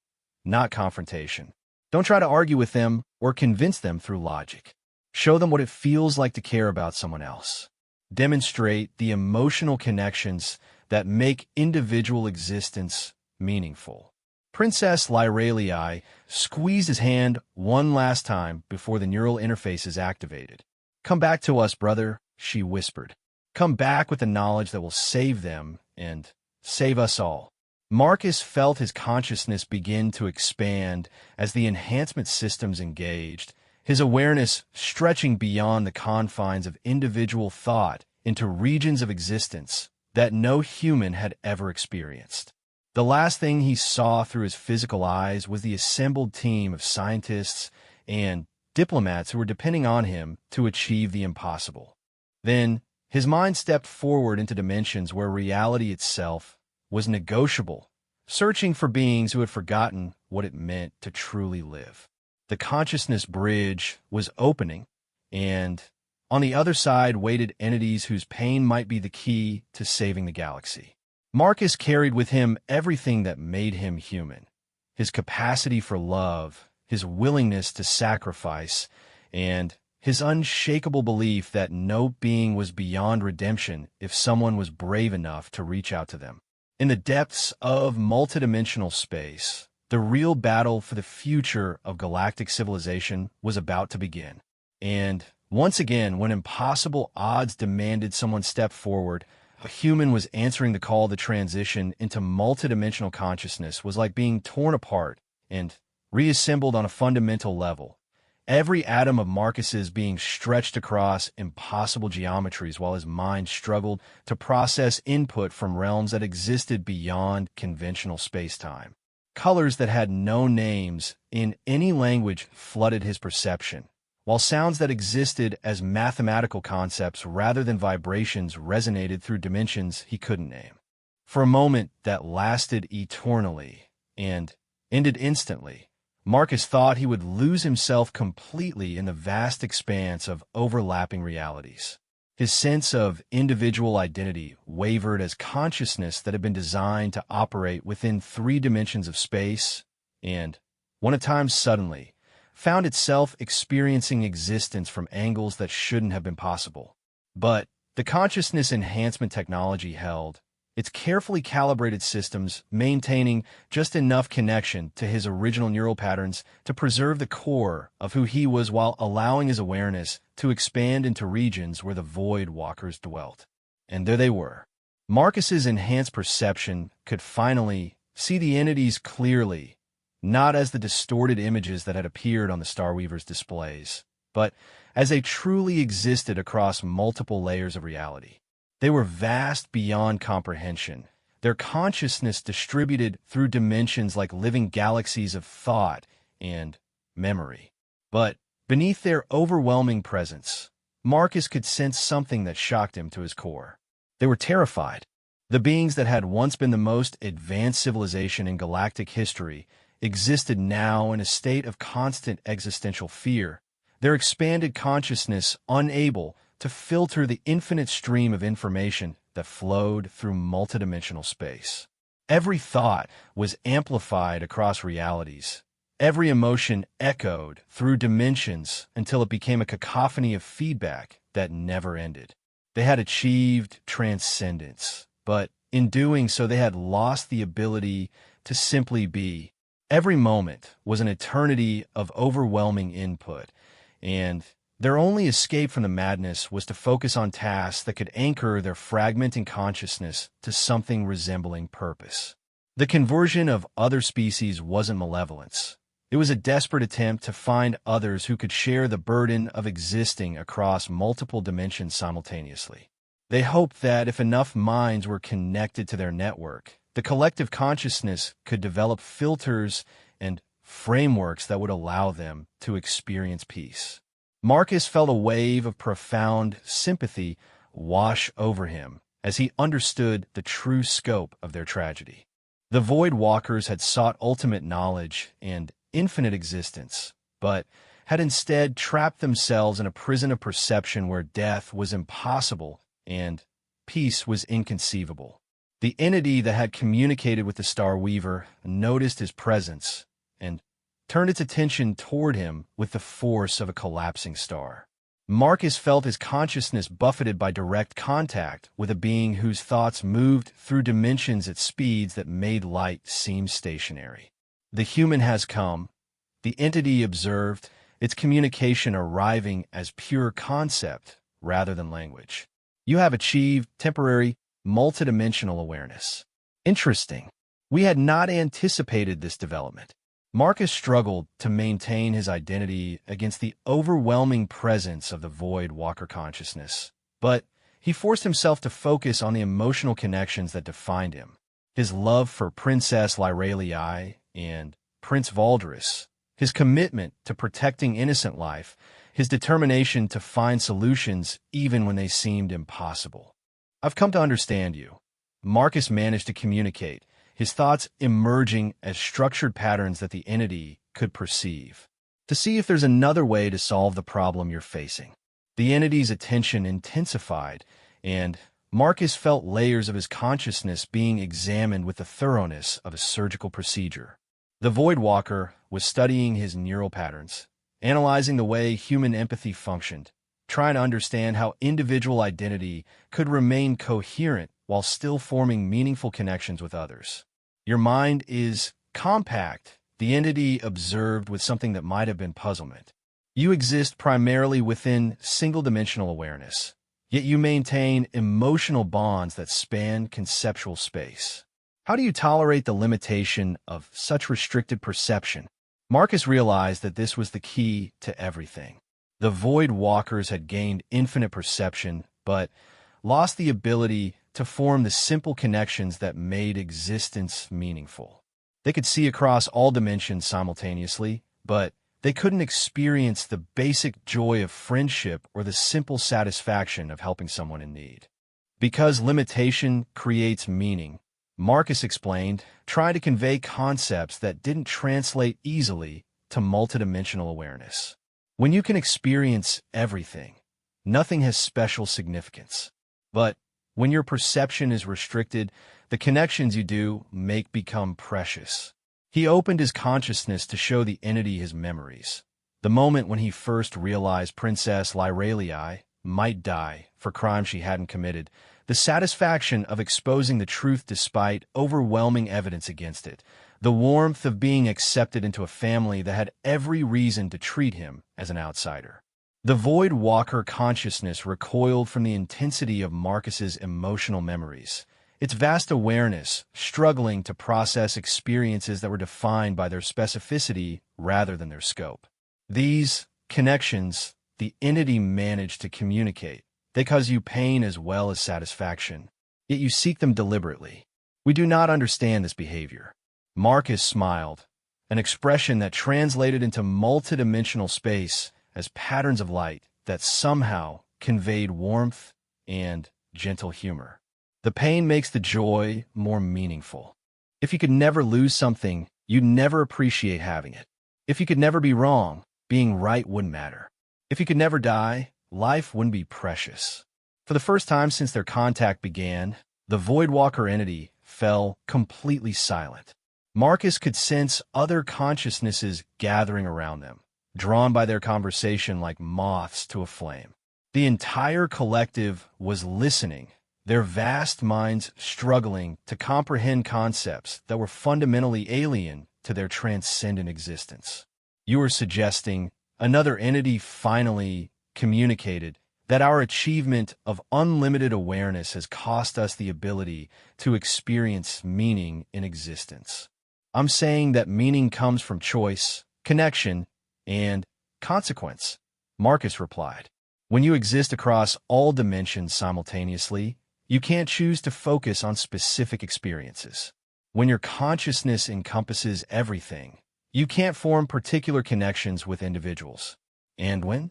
not confrontation. Don't try to argue with them or convince them through logic. Show them what it feels like to care about someone else. Demonstrate the emotional connections that make individual existence meaningful." Princess Lyralii squeezed his hand one last time before the neural interfaces activated. "Come back to us, brother," she whispered. "Come back with the knowledge that will save them and save us all." Marcus felt his consciousness begin to expand as the enhancement systems engaged, his awareness stretching beyond the confines of individual thought into regions of existence that no human had ever experienced. The last thing he saw through his physical eyes was the assembled team of scientists and diplomats who were depending on him to achieve the impossible. Then, his mind stepped forward into dimensions where reality itself was negotiable, searching for beings who had forgotten what it meant to truly live. The consciousness bridge was opening, and on the other side waited entities whose pain might be the key to saving the galaxy. Marcus carried with him everything that made him human: his capacity for love, his willingness to sacrifice, and his unshakable belief that no being was beyond redemption if someone was brave enough to reach out to them. In the depths of multidimensional space, the real battle for the future of galactic civilization was about to begin. And once again, when impossible odds demanded someone step forward, a human was answering the call. The transition into multidimensional consciousness was like being torn apart and reassembled on a fundamental level. Every atom of Marcus's being stretched across impossible geometries while his mind struggled to process input from realms that existed beyond conventional space-time. Colors that had no names in any language flooded his perception, while sounds that existed as mathematical concepts rather than vibrations resonated through dimensions he couldn't name. For a moment that lasted eternally and ended instantly, Marcus thought he would lose himself completely in the vast expanse of overlapping realities. His sense of individual identity wavered as consciousness that had been designed to operate within 3 dimensions of space, and one at a time suddenly found itself experiencing existence from angles that shouldn't have been possible. But the consciousness enhancement technology held, its carefully calibrated systems maintaining just enough connection to his original neural patterns to preserve the core of who he was while allowing his awareness to expand into regions where the Void Walkers dwelt. And there they were. Marcus's enhanced perception could finally see the entities clearly, not as the distorted images that had appeared on the Starweaver's displays, but as they truly existed across multiple layers of reality. They were vast beyond comprehension, their consciousness distributed through dimensions like living galaxies of thought and memory. But beneath their overwhelming presence, Marcus could sense something that shocked him to his core. They were terrified. The beings that had once been the most advanced civilization in galactic history existed now in a state of constant existential fear, their expanded consciousness unable to filter the infinite stream of information that flowed through multidimensional space. Every thought was amplified across realities. Every emotion echoed through dimensions until it became a cacophony of feedback that never ended. They had achieved transcendence, but in doing so they had lost the ability to simply be. Every moment was an eternity of overwhelming input, and their only escape from the madness was to focus on tasks that could anchor their fragmenting consciousness to something resembling purpose. The conversion of other species wasn't malevolence. It was a desperate attempt to find others who could share the burden of existing across multiple dimensions simultaneously. They hoped that if enough minds were connected to their network, the collective consciousness could develop filters and frameworks that would allow them to experience peace. Marcus felt a wave of profound sympathy wash over him as he understood the true scope of their tragedy. The Void Walkers had sought ultimate knowledge and infinite existence, but had instead trapped themselves in a prison of perception where death was impossible and peace was inconceivable. The entity that had communicated with the Starweaver noticed his presence and turned its attention toward him with the force of a collapsing star. Marcus felt his consciousness buffeted by direct contact with a being whose thoughts moved through dimensions at speeds that made light seem stationary. The human has come, the entity observed, its communication arriving as pure concept rather than language. You have achieved temporary, multidimensional awareness. Interesting. We had not anticipated this development. Marcus struggled to maintain his identity against the overwhelming presence of the Void Walker consciousness, but he forced himself to focus on the emotional connections that defined him. His love for Princess Lyralii and Prince Valdris, his commitment to protecting innocent life, his determination to find solutions even when they seemed impossible. I've come to understand you. Marcus managed to communicate, his thoughts emerging as structured patterns that the entity could perceive, to see if there's another way to solve the problem you're facing. The entity's attention intensified, and Marcus felt layers of his consciousness being examined with the thoroughness of a surgical procedure. The Void Walker was studying his neural patterns, analyzing the way human empathy functioned, trying to understand how individual identity could remain coherent while still forming meaningful connections with others. Your mind is compact, the entity observed with something that might have been puzzlement. You exist primarily within single-dimensional awareness, yet you maintain emotional bonds that span conceptual space. How do you tolerate the limitation of such restricted perception? Marcus realized that this was the key to everything. The Void Walkers had gained infinite perception, but lost the ability to form the simple connections that made existence meaningful. They could see across all dimensions simultaneously, but they couldn't experience the basic joy of friendship or the simple satisfaction of helping someone in need. Because limitation creates meaning, Marcus explained, trying to convey concepts that didn't translate easily to multidimensional awareness. When you can experience everything, nothing has special significance. But when your perception is restricted, the connections you do make become precious. He opened his consciousness to show the entity his memories, The moment when he first realized Princess Lyralii might die for crimes she hadn't committed, the satisfaction of exposing the truth despite overwhelming evidence against it, the warmth of being accepted into a family that had every reason to treat him as an outsider. The Void Walker consciousness recoiled from the intensity of Marcus's emotional memories, its vast awareness struggling to process experiences that were defined by their specificity rather than their scope. These connections, the entity managed to communicate. They cause you pain as well as satisfaction, yet you seek them deliberately. We do not understand this behavior. Marcus smiled, an expression that translated into multidimensional space as patterns of light that somehow conveyed warmth and gentle humor. The pain makes the joy more meaningful. If you could never lose something, you'd never appreciate having it. If you could never be wrong, being right wouldn't matter. If you could never die, life wouldn't be precious. For the first time since their contact began, the Voidwalker entity fell completely silent. Marcus could sense other consciousnesses gathering around them, drawn by their conversation like moths to a flame. The entire collective was listening, their vast minds struggling to comprehend concepts that were fundamentally alien to their transcendent existence. You are suggesting another entity finally communicated that our achievement of unlimited awareness has cost us the ability to experience meaning in existence. I'm saying that meaning comes from choice, connection, and consequence, Marcus replied. When you exist across all dimensions simultaneously, you can't choose to focus on specific experiences. When your consciousness encompasses everything, you can't form particular connections with individuals. And when